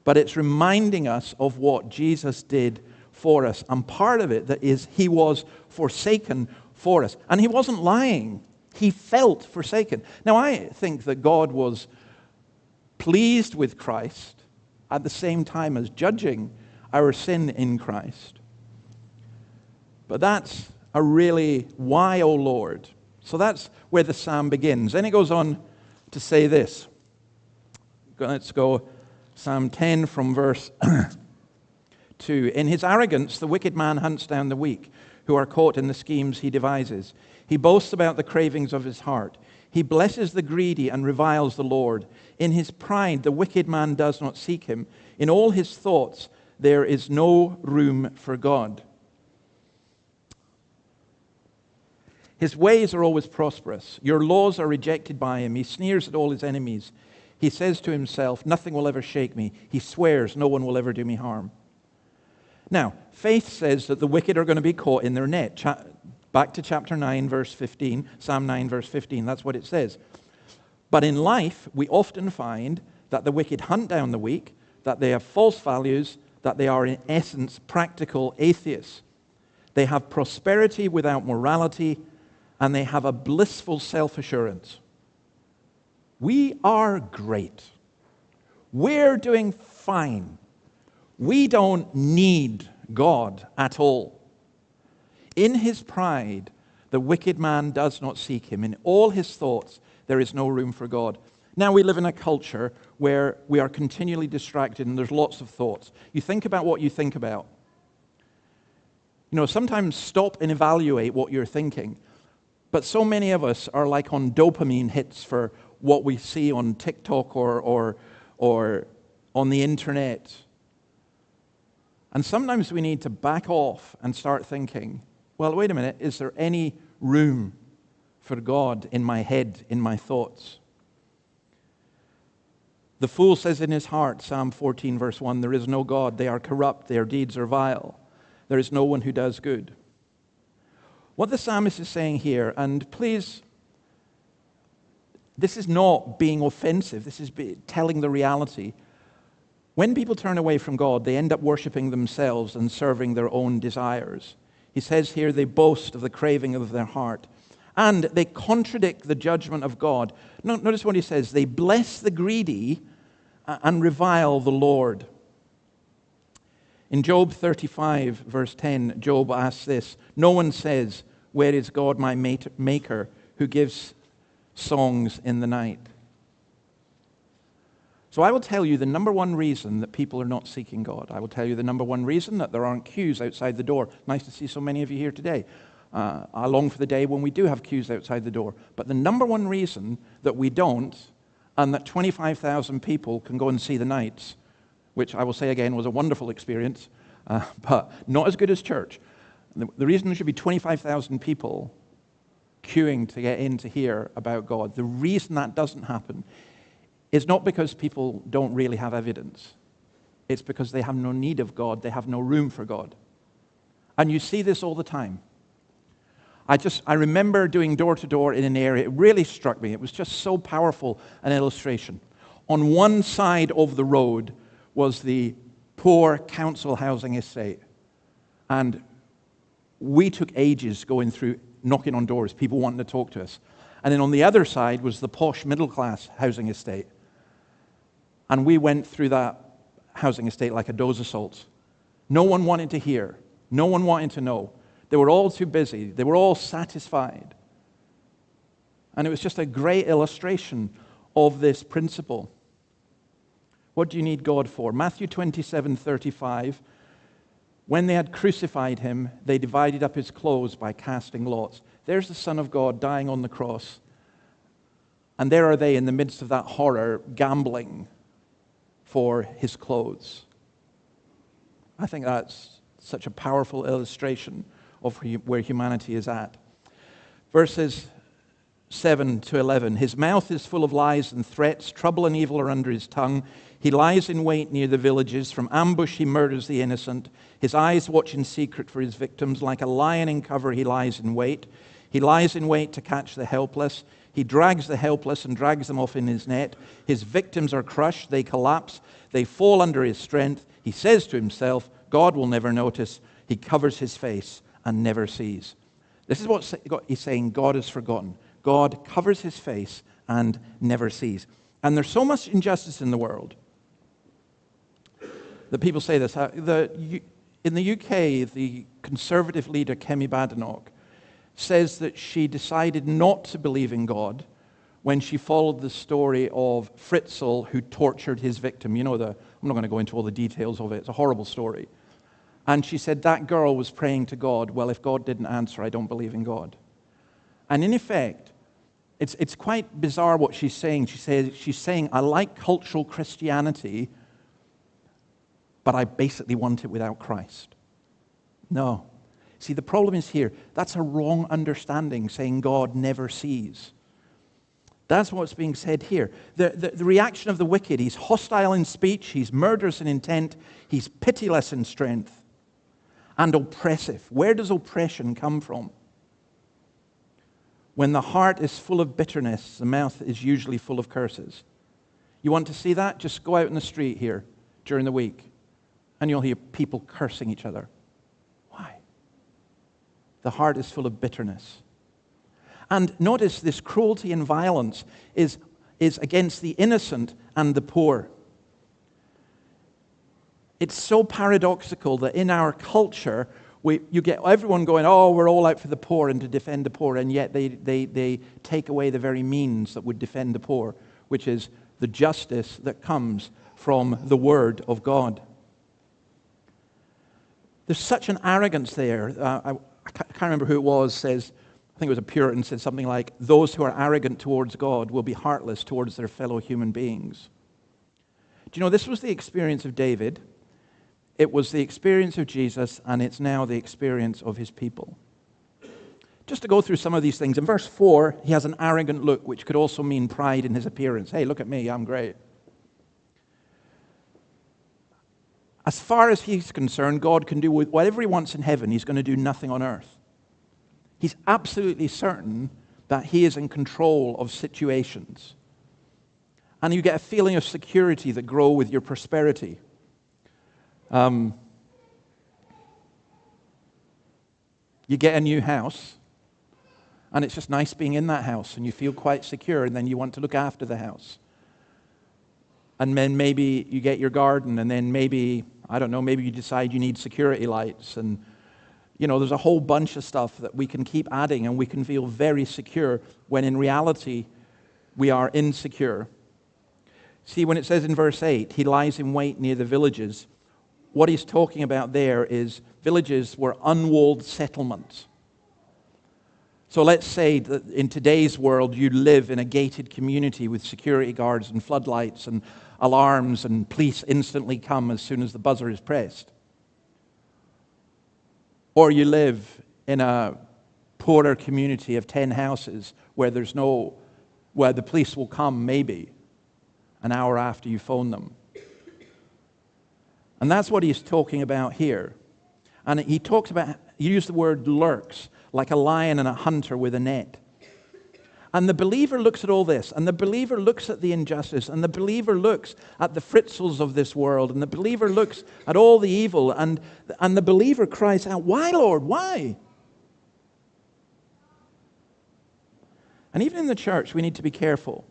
but it's reminding us of what Jesus did for us. And part of it that is he was forsaken for us. And he wasn't lying. He felt forsaken. Now, I think that God was pleased with Christ at the same time as judging our sin in Christ. But that's a really, why, O Lord? So that's where the psalm begins. Then it goes on to say this. Let's go Psalm 10 from verse 2. In his arrogance, the wicked man hunts down the weak, who are caught in the schemes he devises. He boasts about the cravings of his heart. He blesses the greedy and reviles the Lord. In his pride, the wicked man does not seek him. In all his thoughts, there is no room for God. His ways are always prosperous. Your laws are rejected by him. He sneers at all his enemies. He says to himself, nothing will ever shake me. He swears, no one will ever do me harm. Now, faith says that the wicked are going to be caught in their net. Back to chapter 9, verse 15, Psalm 9, verse 15, that's what it says. But in life, we often find that the wicked hunt down the weak, that they have false values, that they are in essence practical atheists. They have prosperity without morality, and they have a blissful self-assurance. We are great. We're doing fine. We don't need God at all. In his pride, the wicked man does not seek him. In all his thoughts, there is no room for God. Now we live in a culture where we are continually distracted and there's lots of thoughts. You think about what you think about. Sometimes stop and evaluate what you're thinking. But so many of us are like on dopamine hits for what we see on TikTok or on the internet. And sometimes we need to back off and start thinking, well, wait a minute, is there any room for God in my head, in my thoughts? The fool says in his heart, Psalm 14, verse 1, there is no God, they are corrupt, their deeds are vile. There is no one who does good. What the psalmist is saying here, and please, this is not being offensive, this is telling the reality. When people turn away from God, they end up worshiping themselves and serving their own desires. He says here they boast of the craving of their heart. And they contradict the judgment of God. Notice what he says. They bless the greedy and revile the Lord. In Job 35, verse 10, Job asks this, no one says, where is God my maker who gives songs in the night? So I will tell you the number one reason that people are not seeking God. I will tell you the number one reason that there aren't queues outside the door. Nice to see so many of you here today. I long for the day when we do have queues outside the door. But the number one reason that we don't, and that 25,000 people can go and see the nights, which I will say again was a wonderful experience, but not as good as church. The reason there should be 25,000 people queuing to get in to hear about God, the reason that doesn't happen is not because people don't really have evidence. It's because they have no need of God. They have no room for God. And you see this all the time. I remember doing door-to-door in an area. It really struck me. It was just so powerful an illustration. On one side of the road was the poor council housing estate. And we took ages going through, knocking on doors, people wanting to talk to us. And then on the other side was the posh middle-class housing estate. And we went through that housing estate like a dose of salt. No one wanted to hear. No one wanted to know. They were all too busy. They were all satisfied. And it was just a great illustration of this principle. What do you need God for? Matthew 27:35. When they had crucified him, they divided up his clothes by casting lots. There's the Son of God dying on the cross. And there are they in the midst of that horror, gambling for his clothes. I think that's such a powerful illustration of where humanity is at. Verses 7 to 11. His mouth is full of lies and threats. Trouble and evil are under his tongue. He lies in wait near the villages. From ambush he murders the innocent. His eyes watch in secret for his victims. Like a lion in cover he lies in wait. He lies in wait to catch the helpless. He drags the helpless and drags them off in his net. His victims are crushed. They collapse. They fall under his strength. He says to himself, God will never notice. He covers his face and never sees. This is what he's saying. God is forgotten. God covers his face and never sees. And there's so much injustice in the world that people say this. In the UK, the Conservative leader, Kemi Badenoch, says that she decided not to believe in God when she followed the story of Fritzl, who tortured his victim. You know, I'm not going to go into all the details of it. It's a horrible story. And she said that girl was praying to God, well, if God didn't answer, I don't believe in God. And in effect, it's quite bizarre what she's saying. She's saying, I like cultural Christianity, but I basically want it without Christ. No. See, the problem is here. That's a wrong understanding, saying God never sees. That's what's being said here. The reaction of the wicked, he's hostile in speech, he's murderous in intent, he's pitiless in strength, and oppressive. Where does oppression come from? When the heart is full of bitterness, the mouth is usually full of curses. You want to see that? Just go out in the street here during the week, and you'll hear people cursing each other. Why? The heart is full of bitterness. And notice this cruelty and violence is against the innocent and the poor. It's so paradoxical that in our culture, you get everyone going, oh, we're all out for the poor and to defend the poor, and yet they take away the very means that would defend the poor, which is the justice that comes from the Word of God. There's such an arrogance there. I can't remember who it was, says, I think it was a Puritan, said something like, those who are arrogant towards God will be heartless towards their fellow human beings. Do you know, this was the experience of David. It was the experience of Jesus, and it's now the experience of his people. Just to go through some of these things. In verse 4, he has an arrogant look, which could also mean pride in his appearance. Hey, look at me, I'm great. As far as he's concerned, God can do whatever he wants in heaven. He's going to do nothing on earth. He's absolutely certain that he is in control of situations. And you get a feeling of security that grows with your prosperity. You get a new house, and it's just nice being in that house, and you feel quite secure, and then you want to look after the house. And then maybe you get your garden, and then maybe, I don't know, maybe you decide you need security lights, and you know, there's a whole bunch of stuff that we can keep adding, and we can feel very secure when in reality we are insecure. See, when it says in verse 8, he lies in wait near the villages, what he's talking about there is villages were unwalled settlements. So let's say that in today's world you live in a gated community with security guards and floodlights and alarms, and police instantly come as soon as the buzzer is pressed. or you live in a poorer community of 10 houses where where the police will come maybe an hour after you phone them. And that's what he's talking about here. And he used the word lurks, like a lion and a hunter with a net. And the believer looks at all this, and the believer looks at the injustice, and the believer looks at the fritzels of this world, and the believer looks at all the evil, and the believer cries out, "Why, Lord, why?" And even in the church, we need to be careful,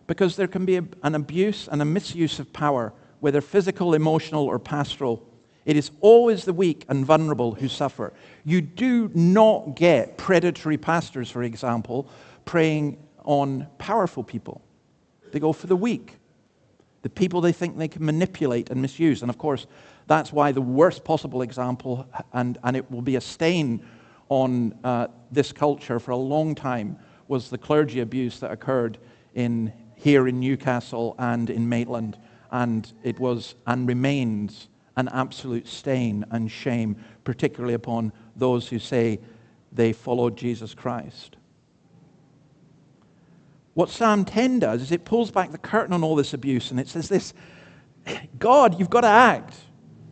because there can be an abuse and a misuse of power, whether physical, emotional, or pastoral. It is always the weak and vulnerable who suffer. You do not get predatory pastors, for example, preying on powerful people. They go for the weak, the people they think they can manipulate and misuse. And of course, that's why the worst possible example, and it will be a stain on this culture for a long time, was the clergy abuse that occurred here in Newcastle and in Maitland. And it was and remains an absolute stain and shame, particularly upon those who say they followed Jesus Christ. What Psalm 10 does is it pulls back the curtain on all this abuse, and it says this: God, you've got to act.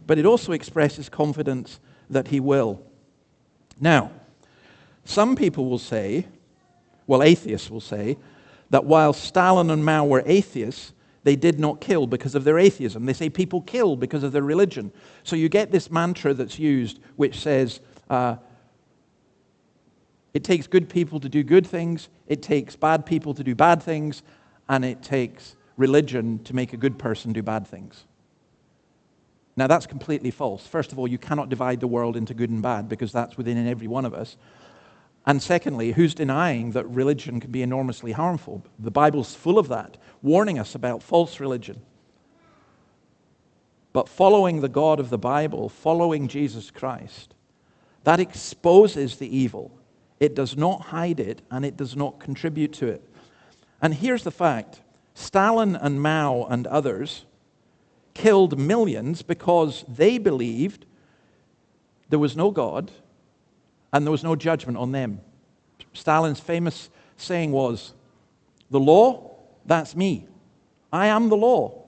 But it also expresses confidence that he will. Now, some people will say, well, atheists will say, that while Stalin and Mao were atheists, they did not kill because of their atheism. They say people kill because of their religion. So you get this mantra that's used which says, it takes good people to do good things, it takes bad people to do bad things, and it takes religion to make a good person do bad things. Now that's completely false. First of all, you cannot divide the world into good and bad, because that's within every one of us. And secondly, who's denying that religion can be enormously harmful? The Bible's full of that, warning us about false religion. But following the God of the Bible, following Jesus Christ, that exposes the evil. It does not hide it, and it does not contribute to it. And here's the fact: Stalin and Mao and others killed millions because they believed there was no God and there was no judgment on them. Stalin's famous saying was, "The law, that's me. I am the law."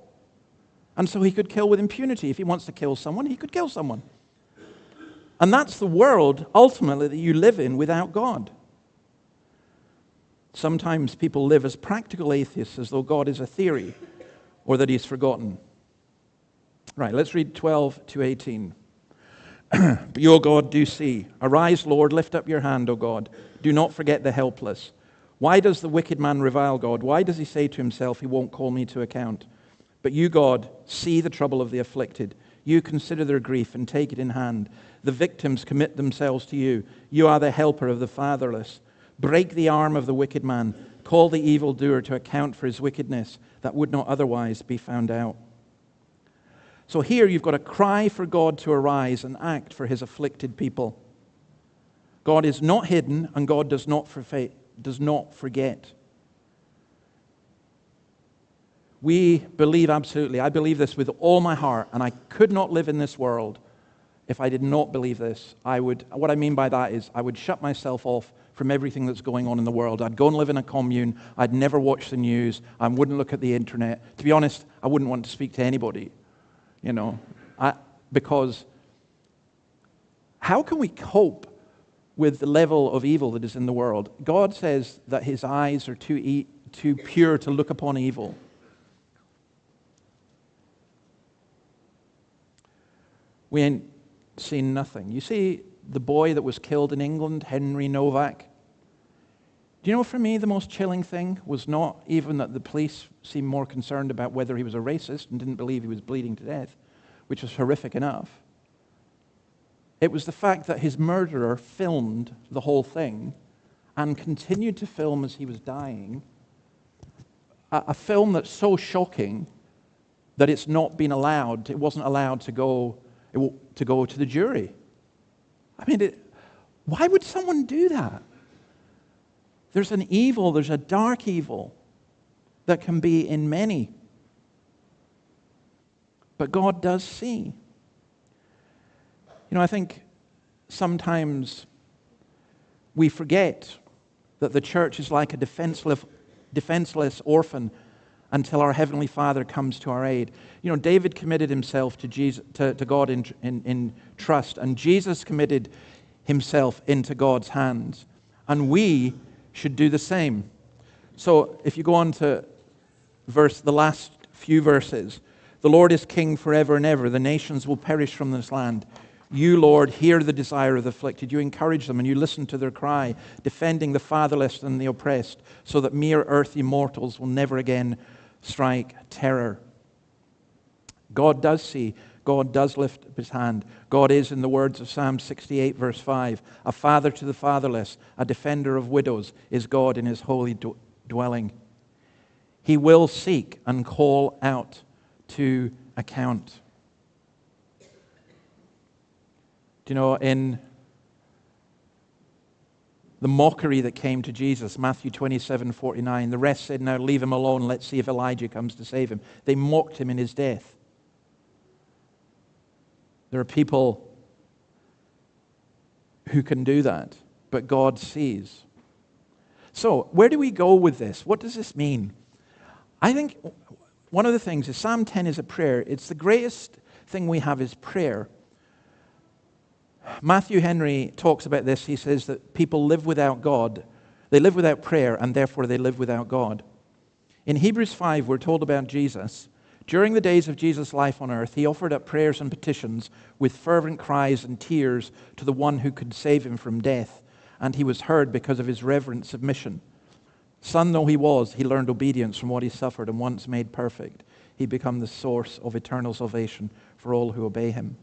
And so he could kill with impunity. If he wants to kill someone, he could kill someone. And that's the world, ultimately, that you live in without God. Sometimes people live as practical atheists, as though God is a theory, or that he's forgotten. Right, let's read 12 to 18. But you, O God, do see. Arise, Lord, lift up your hand, O God. Do not forget the helpless. Why does the wicked man revile God? Why does he say to himself, he won't call me to account? But you, God, see the trouble of the afflicted. You consider their grief and take it in hand. The victims commit themselves to you. You are the helper of the fatherless. Break the arm of the wicked man. Call the evildoer to account for his wickedness that would not otherwise be found out. So here you've got a cry for God to arise and act for his afflicted people. God is not hidden, and God does not forget. We believe absolutely. I believe this with all my heart, and I could not live in this world if I did not believe this. What I mean by that is I would shut myself off from everything that's going on in the world. I'd go and live in a commune. I'd never watch the news. I wouldn't look at the internet. To be honest, I wouldn't want to speak to anybody. Because how can we cope with the level of evil that is in the world? God says that his eyes are too pure to look upon evil. We ain't seen nothing. You see the boy that was killed in England, Henry Novak? Do you know, for me, the most chilling thing was not even that the police seemed more concerned about whether he was a racist and didn't believe he was bleeding to death, which was horrific enough. It was the fact that his murderer filmed the whole thing and continued to film as he was dying. A film that's so shocking that it wasn't allowed to go to the jury. I mean, why would someone do that? There's a dark evil that can be in many. But God does see. I think sometimes we forget that the church is like a defenseless orphan until our Heavenly Father comes to our aid. You know, David committed himself to God in trust, and Jesus committed himself into God's hands. And we should do the same. So if you go on to the last few verses, the Lord is king forever and ever. The nations will perish from this land. You, Lord, hear the desire of the afflicted. You encourage them and you listen to their cry, defending the fatherless and the oppressed, so that mere earthly mortals will never again strike terror. God does see. God does lift up his hand. God is, in the words of Psalm 68, verse 5, a father to the fatherless, a defender of widows, is God in his holy dwelling. He will seek and call out to account. Do you know, in the mockery that came to Jesus, Matthew 27:49, the rest said, now leave him alone, let's see if Elijah comes to save him. They mocked him in his death. There are people who can do that, but God sees. So, where do we go with this? What does this mean? I think one of the things is Psalm 10 is a prayer. It's the greatest thing we have is prayer. Matthew Henry talks about this. He says that people live without God. They live without prayer, and therefore they live without God. In Hebrews 5, we're told about Jesus. During the days of Jesus' life on earth, he offered up prayers and petitions with fervent cries and tears to the one who could save him from death, and he was heard because of his reverent submission. Son though he was, he learned obedience from what he suffered, and once made perfect, he became the source of eternal salvation for all who obey him.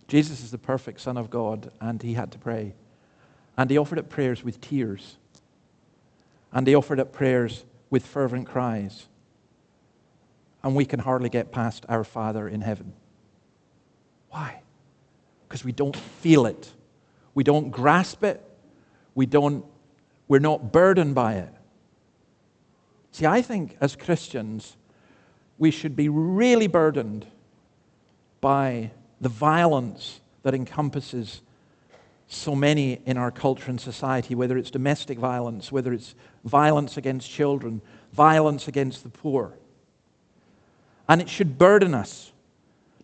Jesus is the perfect Son of God, and he had to pray. And he offered up prayers with tears. And he offered up prayers with fervent cries. And we can hardly get past our Father in heaven. Why? Because we don't feel it. We don't grasp it. We're not burdened by it. See, I think as Christians, we should be really burdened by the violence that encompasses so many in our culture and society, whether it's domestic violence, whether it's violence against children, violence against the poor. And it should burden us,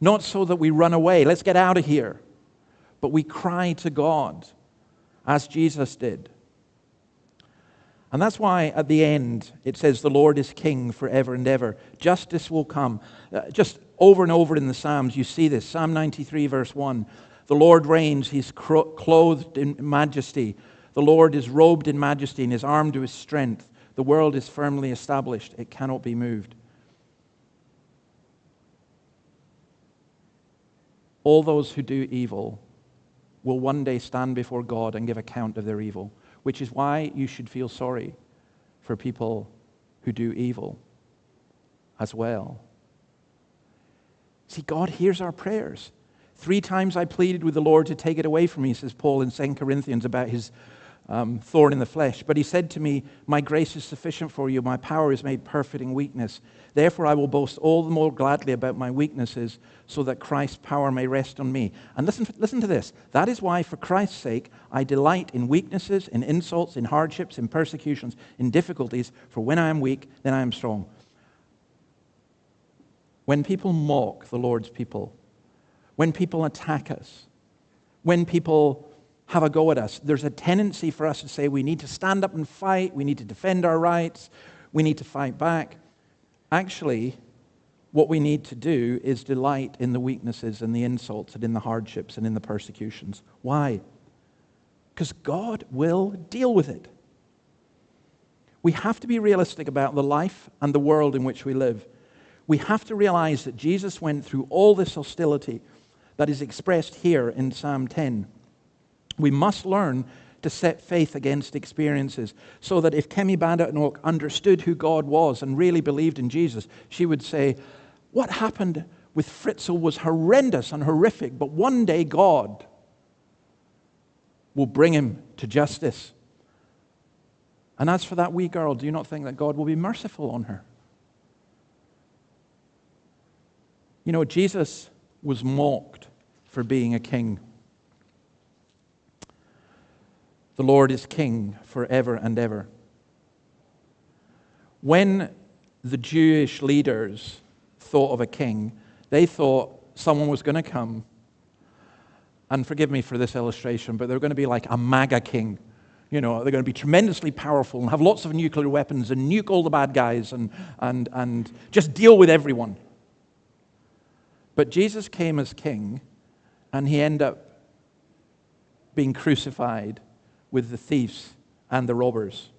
not so that we run away, let's get out of here, but we cry to God, as Jesus did. And that's why at the end it says, the Lord is king forever and ever. Justice will come. Just over and over in the Psalms, you see this. Psalm 93, verse 1. The Lord reigns. He's clothed in majesty. The Lord is robed in majesty and is armed with strength. The world is firmly established. It cannot be moved. All those who do evil will one day stand before God and give account of their evil, which is why you should feel sorry for people who do evil as well. See, God hears our prayers. 3 times I pleaded with the Lord to take it away from me, says Paul in 2 Corinthians about his thorn in the flesh. But he said to me, my grace is sufficient for you. My power is made perfect in weakness. Therefore I will boast all the more gladly about my weaknesses, so that Christ's power may rest on me. And listen to this. That is why, for Christ's sake, I delight in weaknesses, in insults, in hardships, in persecutions, in difficulties. For when I am weak, then I am strong. When people mock the Lord's people, when people attack us, when people have a go at us, there's a tendency for us to say we need to stand up and fight, we need to defend our rights, we need to fight back. Actually, what we need to do is delight in the weaknesses and the insults and in the hardships and in the persecutions. Why? Because God will deal with it. We have to be realistic about the life and the world in which we live. We have to realize that Jesus went through all this hostility that is expressed here in Psalm 10. We must learn to set faith against experiences, so that if Kemi Badenoch understood who God was and really believed in Jesus, she would say, what happened with Fritzl was horrendous and horrific, but one day God will bring him to justice. And as for that wee girl, do you not think that God will be merciful on her? You know, Jesus was mocked for being a king. The Lord is king forever and ever. When the Jewish leaders thought of a king, they thought someone was going to come, and forgive me for this illustration, but they're going to be like a MAGA king. You know, they're going to be tremendously powerful and have lots of nuclear weapons and nuke all the bad guys and just deal with everyone. But Jesus came as king, and he ended up being crucified with the thieves and the robbers.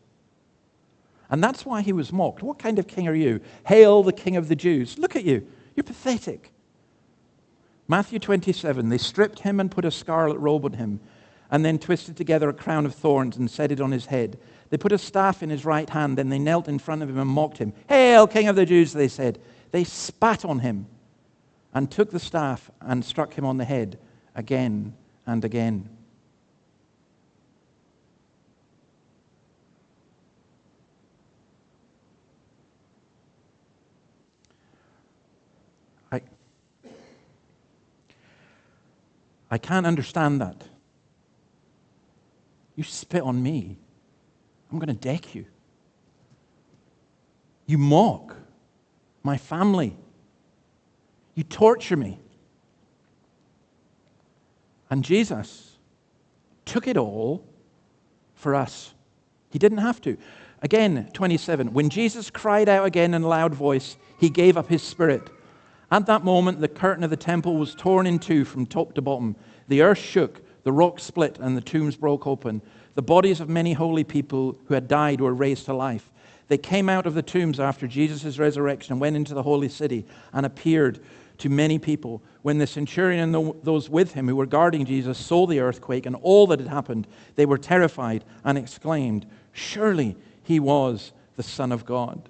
And that's why he was mocked. What kind of king are you? Hail the King of the Jews. Look at you. You're pathetic. Matthew 27, they stripped him and put a scarlet robe on him, and then twisted together a crown of thorns and set it on his head. They put a staff in his right hand, then they knelt in front of him and mocked him. Hail, King of the Jews, they said. They spat on him and took the staff and struck him on the head again and again. I can't understand that. You spit on me, I'm going to deck you. You mock my family. You torture me. And Jesus took it all for us. He didn't have to. Again, 27, when Jesus cried out again in a loud voice, he gave up his spirit. At that moment, the curtain of the temple was torn in two from top to bottom. The earth shook, the rocks split, and the tombs broke open. The bodies of many holy people who had died were raised to life. They came out of the tombs after Jesus' resurrection and went into the holy city and appeared to many people. When the centurion and those with him who were guarding Jesus saw the earthquake and all that had happened, they were terrified and exclaimed, "Surely he was the Son of God."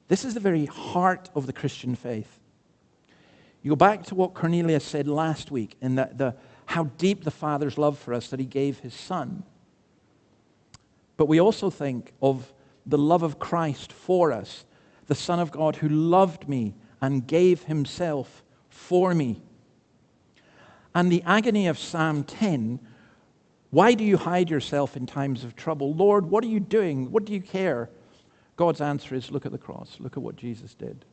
This is the very heart of the Christian faith. You go back to what Cornelius said last week in how deep the Father's love for us that he gave his Son. But we also think of the love of Christ for us, the Son of God who loved me and gave himself for me. And the agony of Psalm 10, why do you hide yourself in times of trouble? Lord, what are you doing? What do you care? God's answer is, look at the cross. Look at what Jesus did.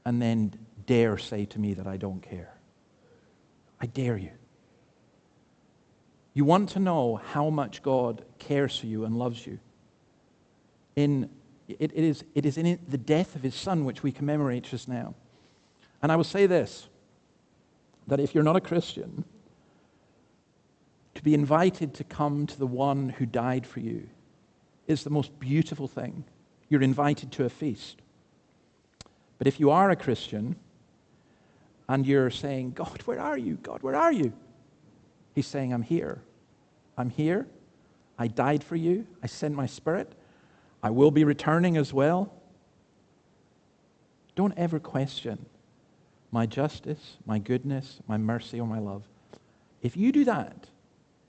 And then dare say to me that I don't care. I dare you. You want to know how much God cares for you and loves you. It is in the death of his Son which we commemorate just now. And I will say this, that if you're not a Christian, to be invited to come to the one who died for you is the most beautiful thing. You're invited to a feast. But if you are a Christian and you're saying, God, where are you? God, where are you? He's saying, I'm here. I'm here. I died for you. I sent my Spirit. I will be returning as well. Don't ever question my justice, my goodness, my mercy, or my love. If you do that,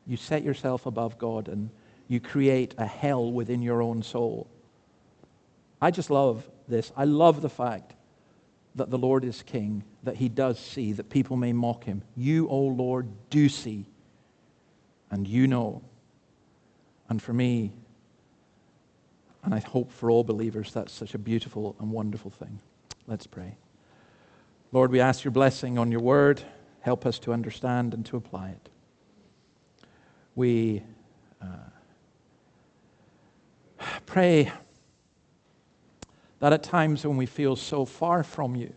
you set yourself above God and you create a hell within your own soul. I just love this. I love the fact that the Lord is king, that he does see, that people may mock him. You, O Lord, do see, and you know. And for me, and I hope for all believers, that's such a beautiful and wonderful thing. Let's pray. Lord, we ask your blessing on your word. Help us to understand and to apply it. We pray that at times when we feel so far from you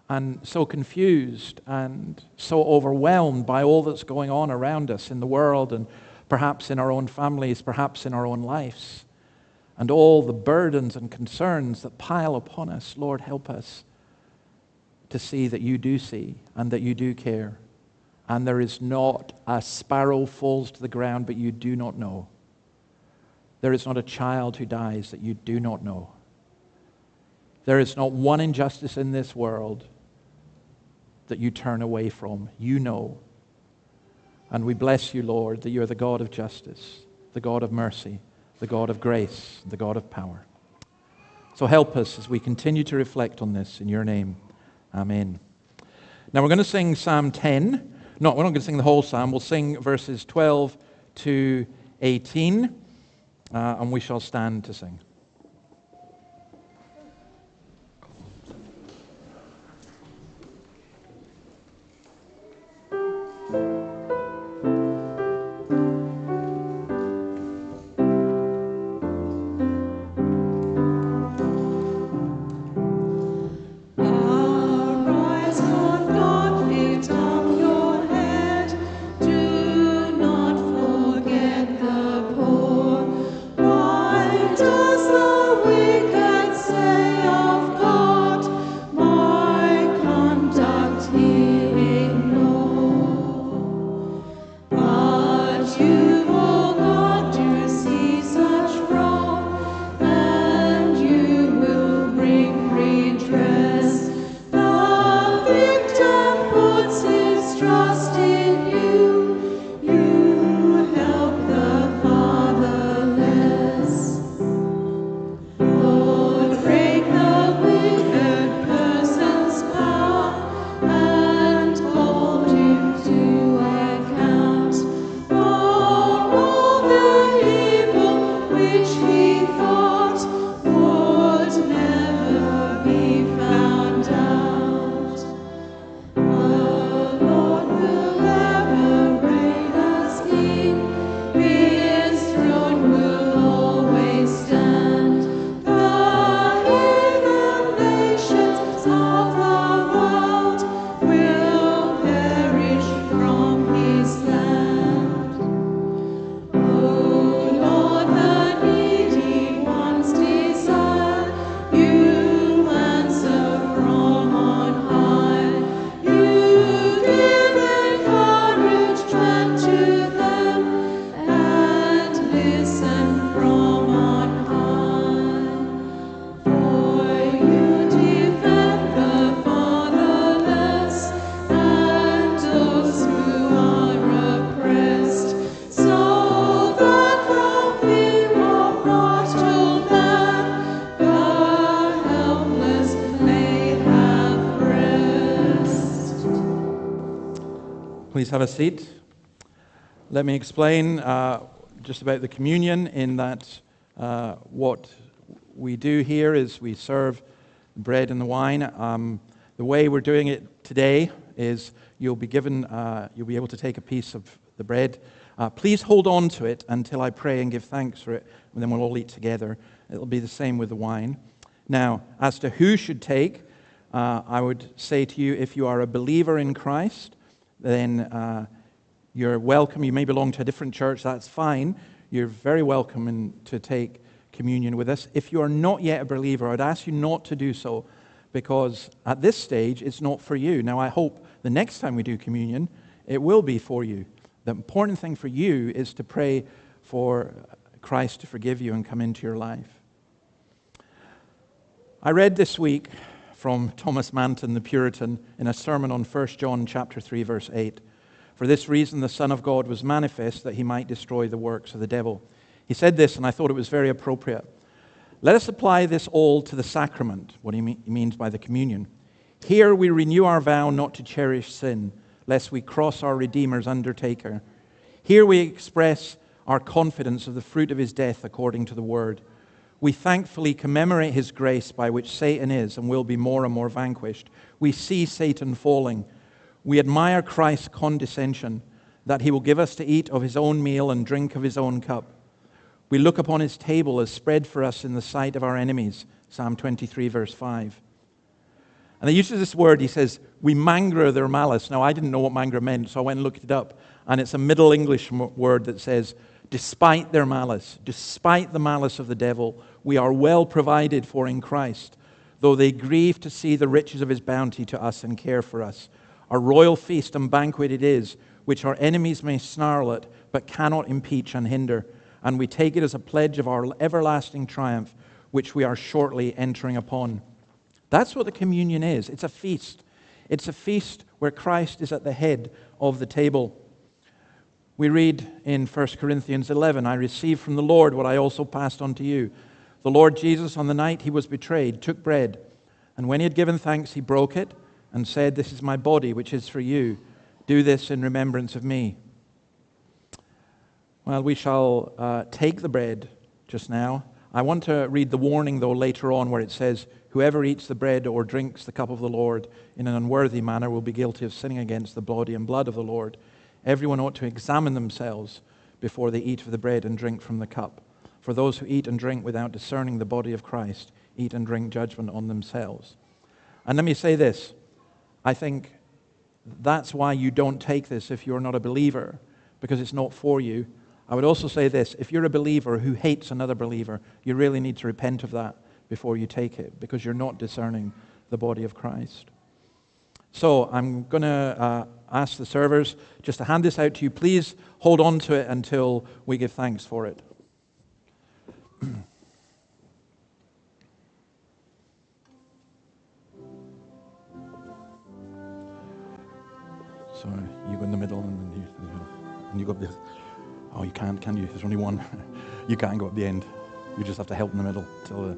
and so confused and so overwhelmed by all that's going on around us in the world and perhaps in our own families, perhaps in our own lives, and all the burdens and concerns that pile upon us, Lord, help us to see that you do see and that you do care. And there is not a sparrow falls to the ground, but you do not know. There is not a child who dies that you do not know. There is not one injustice in this world that you turn away from. You know. And we bless you, Lord, that you are the God of justice, the God of mercy, the God of grace, the God of power. So help us as we continue to reflect on this in your name. Amen. Now we're going to sing Psalm 10. No, we're not going to sing the whole psalm. We'll sing verses 12 to 18, and we shall stand to sing. Arise, Lord God, lift up your head. Do not forget the poor. Why does the wicked say of God, my conduct he ignore? But you, O God, do see such wrong, and you will bring redress. The victim puts his trust in you. You help the fatherless. Lord, break the wicked person's power and hold him to account for all the evil which he thought would never be found out. The Lord will ever reign as King. His throne will always stand. The heathen nations of the world will perish from his land. O Lord, the needy ones desire, you answer from on high. You give encouragement to them and listen from on high. For you defend the fatherless and those who are oppressed, so that from fear of mortal man the helpless may have rest. Please have a seat. Let me explain just about the communion in that what we do here is we serve the bread and the wine. The way we're doing it today is you'll be able to take a piece of the bread. Please hold on to it until I pray and give thanks for it, and then we'll all eat together. It'll be the same with the wine. Now, as to who should take, I would say to you, if you are a believer in Christ, then you're welcome. You may belong to a different church, that's fine. You're very welcome to take communion with us. If you are not yet a believer, I'd ask you not to do so, because at this stage, it's not for you. Now, I hope the next time we do communion, it will be for you. The important thing for you is to pray for Christ to forgive you and come into your life. I read this week from Thomas Manton, the Puritan, in a sermon on 1 John chapter 3, verse 8. For this reason the Son of God was manifest, that he might destroy the works of the devil. He said this, and I thought it was very appropriate. Let us apply this all to the sacrament, what he means by the communion. Here we renew our vow not to cherish sin, lest we cross our Redeemer's undertaker. Here we express our confidence of the fruit of his death according to the word. We thankfully commemorate his grace by which Satan is and will be more and more vanquished. We see Satan falling. We admire Christ's condescension, that he will give us to eat of his own meal and drink of his own cup. We look upon his table as spread for us in the sight of our enemies, Psalm 23, verse 5. And he uses this word, he says, we mangra their malice. Now, I didn't know what mangra meant, so I went and looked it up. And it's a Middle English word that says, despite their malice, despite the malice of the devil, we are well provided for in Christ, though they grieve to see the riches of his bounty to us and care for us. A royal feast and banquet it is, which our enemies may snarl at, but cannot impeach and hinder. And we take it as a pledge of our everlasting triumph, which we are shortly entering upon. That's what the communion is. It's a feast. It's a feast where Christ is at the head of the table. We read in 1 Corinthians 11, I received from the Lord what I also passed on to you. The Lord Jesus, on the night he was betrayed, took bread, and when he had given thanks, he broke it and said, "This is my body, which is for you. Do this in remembrance of me." Well, we shall take the bread just now. I want to read the warning, though, later on, where it says, "Whoever eats the bread or drinks the cup of the Lord in an unworthy manner will be guilty of sinning against the body and blood of the Lord. Everyone ought to examine themselves before they eat of the bread and drink from the cup. For those who eat and drink without discerning the body of Christ eat and drink judgment on themselves." And let me say this. I think that's why you don't take this if you're not a believer, because it's not for you. I would also say this. If you're a believer who hates another believer, you really need to repent of that before you take it, because you're not discerning the body of Christ. So I'm going to ask the servers just to hand this out to you. Please hold on to it until we give thanks for it. So you go in the middle, and you go up the... Oh, you can't, can you? There's only one. You can't go at the end. You just have to help in the middle till the...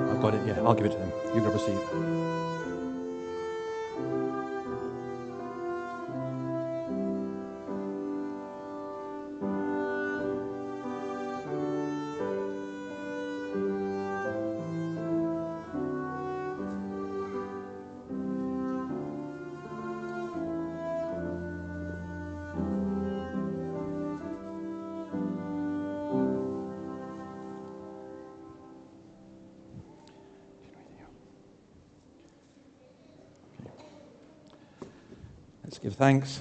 I've got it, yeah. I'll give it to him. You grab a seat. Let's give thanks.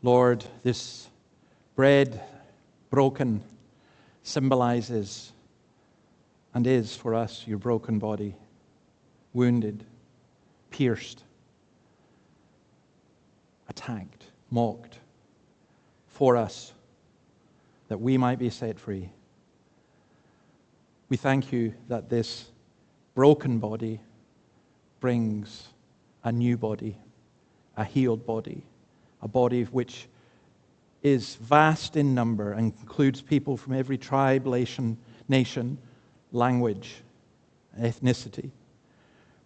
Lord, this bread broken symbolizes and is for us your broken body, wounded, pierced, attacked, mocked, for us, that we might be set free. We thank you that this broken body brings a new body, a healed body, a body which is vast in number and includes people from every tribe, nation, language, ethnicity.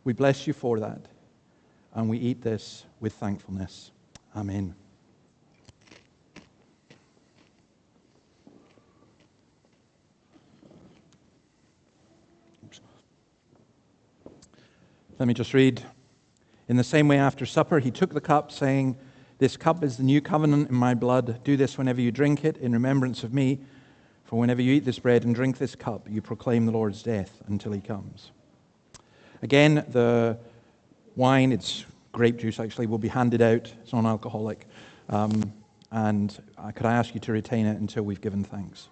We bless you for that, and we eat this with thankfulness. Amen. Let me just read. In the same way, after supper, he took the cup, saying, "This cup is the new covenant in my blood. Do this whenever you drink it in remembrance of me. For whenever you eat this bread and drink this cup, you proclaim the Lord's death until he comes." Again, the wine, it's grape juice actually, will be handed out. It's non-alcoholic. And could I ask you to retain it until we've given thanks?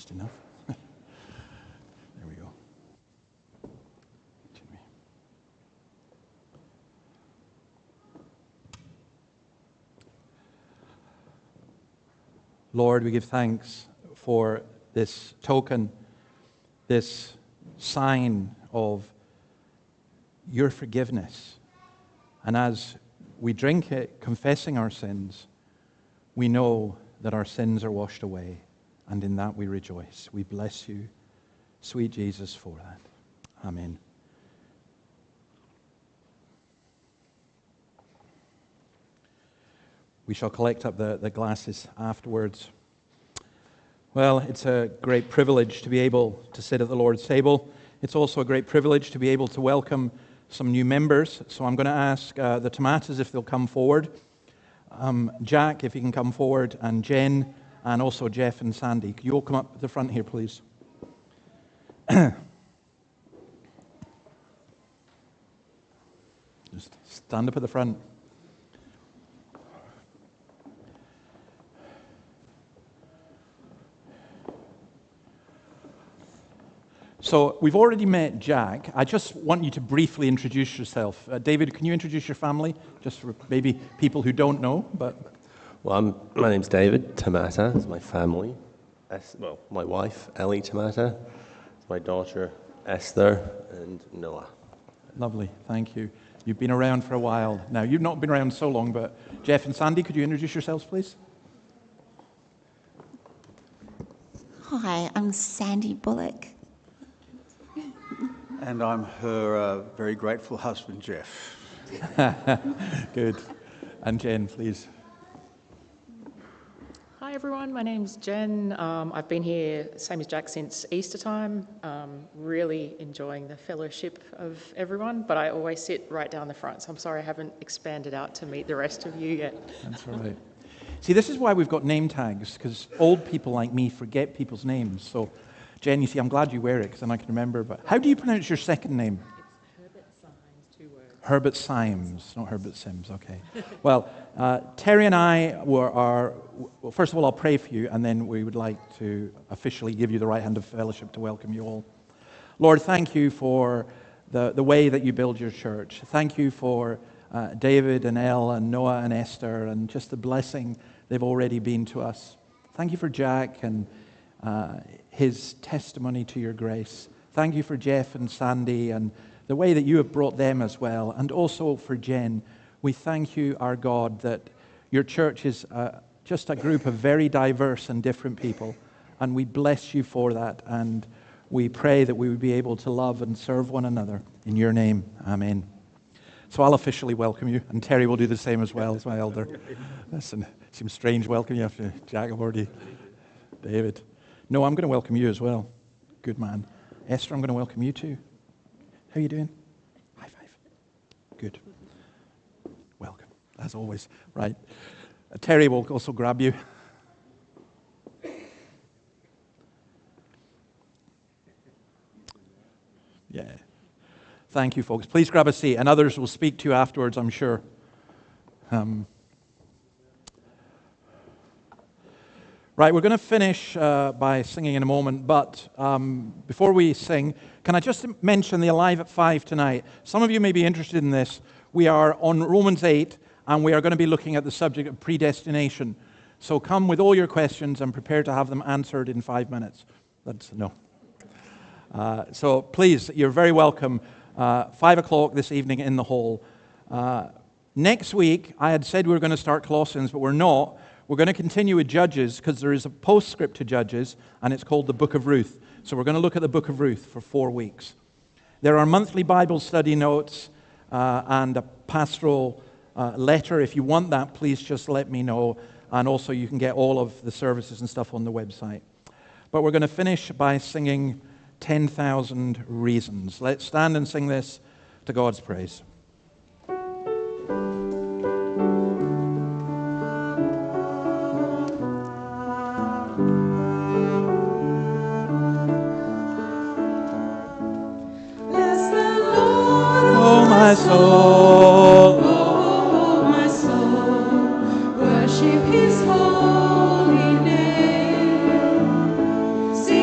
Just enough. There we go. Jimmy. Lord, we give thanks for this token, this sign of your forgiveness. And as we drink it, confessing our sins, we know that our sins are washed away, and in that we rejoice. We bless you, sweet Jesus, for that. Amen. We shall collect up the glasses afterwards. Well, it's a great privilege to be able to sit at the Lord's table. It's also a great privilege to be able to welcome some new members. So I'm going to ask the Tomatas if they'll come forward. Jack, if he can come forward, and Jen, and also Jeff and Sandy. Could you all come up to the front here, please? Just stand up at the front. So we've already met Jack. I just want you to briefly introduce yourself. David, can you introduce your family? Just for maybe people who don't know. Well, my name's David Tomata. It's my family. My wife, Ellie Tomata. It's my daughter, Esther, and Noah. Lovely, thank you. You've been around for a while now. You've not been around so long, but Jeff and Sandy, could you introduce yourselves, please? Hi, I'm Sandy Bullock. And I'm her very grateful husband, Jeff. Good. And Jen, please. Hi everyone, my name's Jen. I've been here, same as Jack, since Easter time. Really enjoying the fellowship of everyone, but I always sit right down the front, so I'm sorry I haven't expanded out to meet the rest of you yet. That's all right. See, this is why we've got name tags, because old people like me forget people's names. So, Jen, you see, I'm glad you wear it, because then I can remember. But how do you pronounce your second name? It's Herbert Symes, 2 words. Herbert Symes, not Herbert Sims, okay. Well, Terry and I well, first of all, I'll pray for you, and then we would like to officially give you the right hand of fellowship to welcome you all. Lord, thank you for the way that you build your church. Thank you for David and Elle and Noah and Esther, and just the blessing they've already been to us. Thank you for Jack and his testimony to your grace. Thank you for Jeff and Sandy and the way that you have brought them as well. And also for Jen, we thank you, our God, that your church is just a group of very diverse and different people. And we bless you for that. And we pray that we would be able to love and serve one another. In your name, amen. So I'll officially welcome you. And Terry will do the same as well as my elder. Listen, it seems strange welcoming you after Jack have already. David. No, I'm going to welcome you as well. Good man. Esther, I'm going to welcome you too. How are you doing? High five. Good. Welcome, as always. Right. Terry will also grab you. Yeah. Thank you, folks. Please grab a seat, and others will speak to you afterwards, I'm sure. Right, we're going to finish by singing in a moment, but before we sing, can I just mention the Alive at 5 tonight? Some of you may be interested in this. We are on Romans 8, and we are going to be looking at the subject of predestination. So come with all your questions and prepare to have them answered in 5 minutes. No. So please, you're very welcome. 5 o'clock this evening in the hall. Next week, I had said we were going to start Colossians, but we're not. We're going to continue with Judges because there is a postscript to Judges, and it's called the Book of Ruth. So we're going to look at the Book of Ruth for 4 weeks. There are monthly Bible study notes and a pastoral letter. If you want that, please just let me know. And also you can get all of the services and stuff on the website. But we're going to finish by singing 10,000 Reasons. Let's stand and sing this to God's praise. My soul, oh my soul, worship His holy name. Sing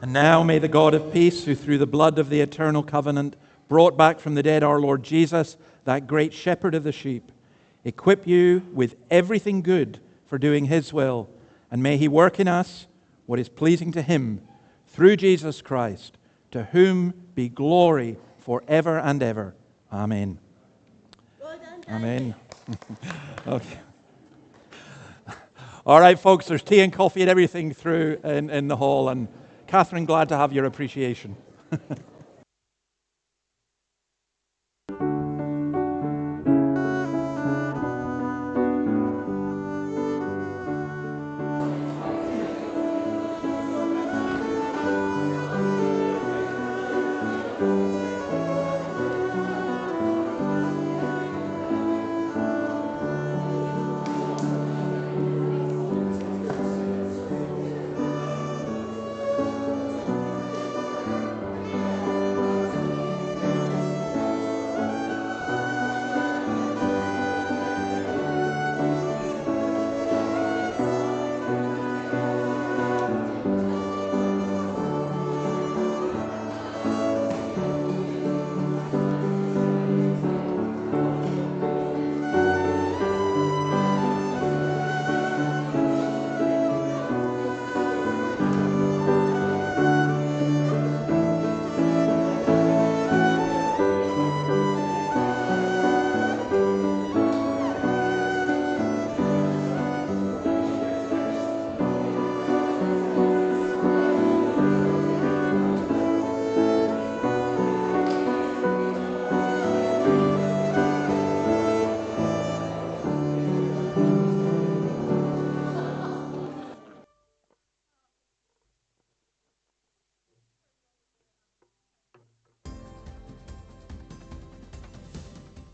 And now may the God of peace, who through the blood of the eternal covenant brought back from the dead our Lord Jesus, that great shepherd of the sheep, equip you with everything good for doing His will. And may He work in us what is pleasing to Him through Jesus Christ, to whom be glory forever and ever. Amen. Amen. Okay. All right, folks, there's tea and coffee and everything through in the hall. And Catherine, glad to have your appreciation.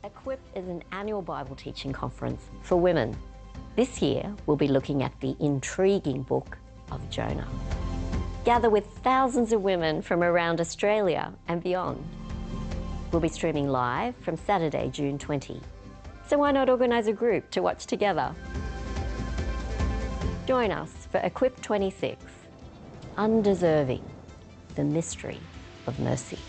Equip is an annual Bible teaching conference for women. This year, we'll be looking at the intriguing book of Jonah. Gather with thousands of women from around Australia and beyond. We'll be streaming live from Saturday, June 20. So why not organise a group to watch together? Join us for Equip 26, Undeserving, the Mystery of Mercy.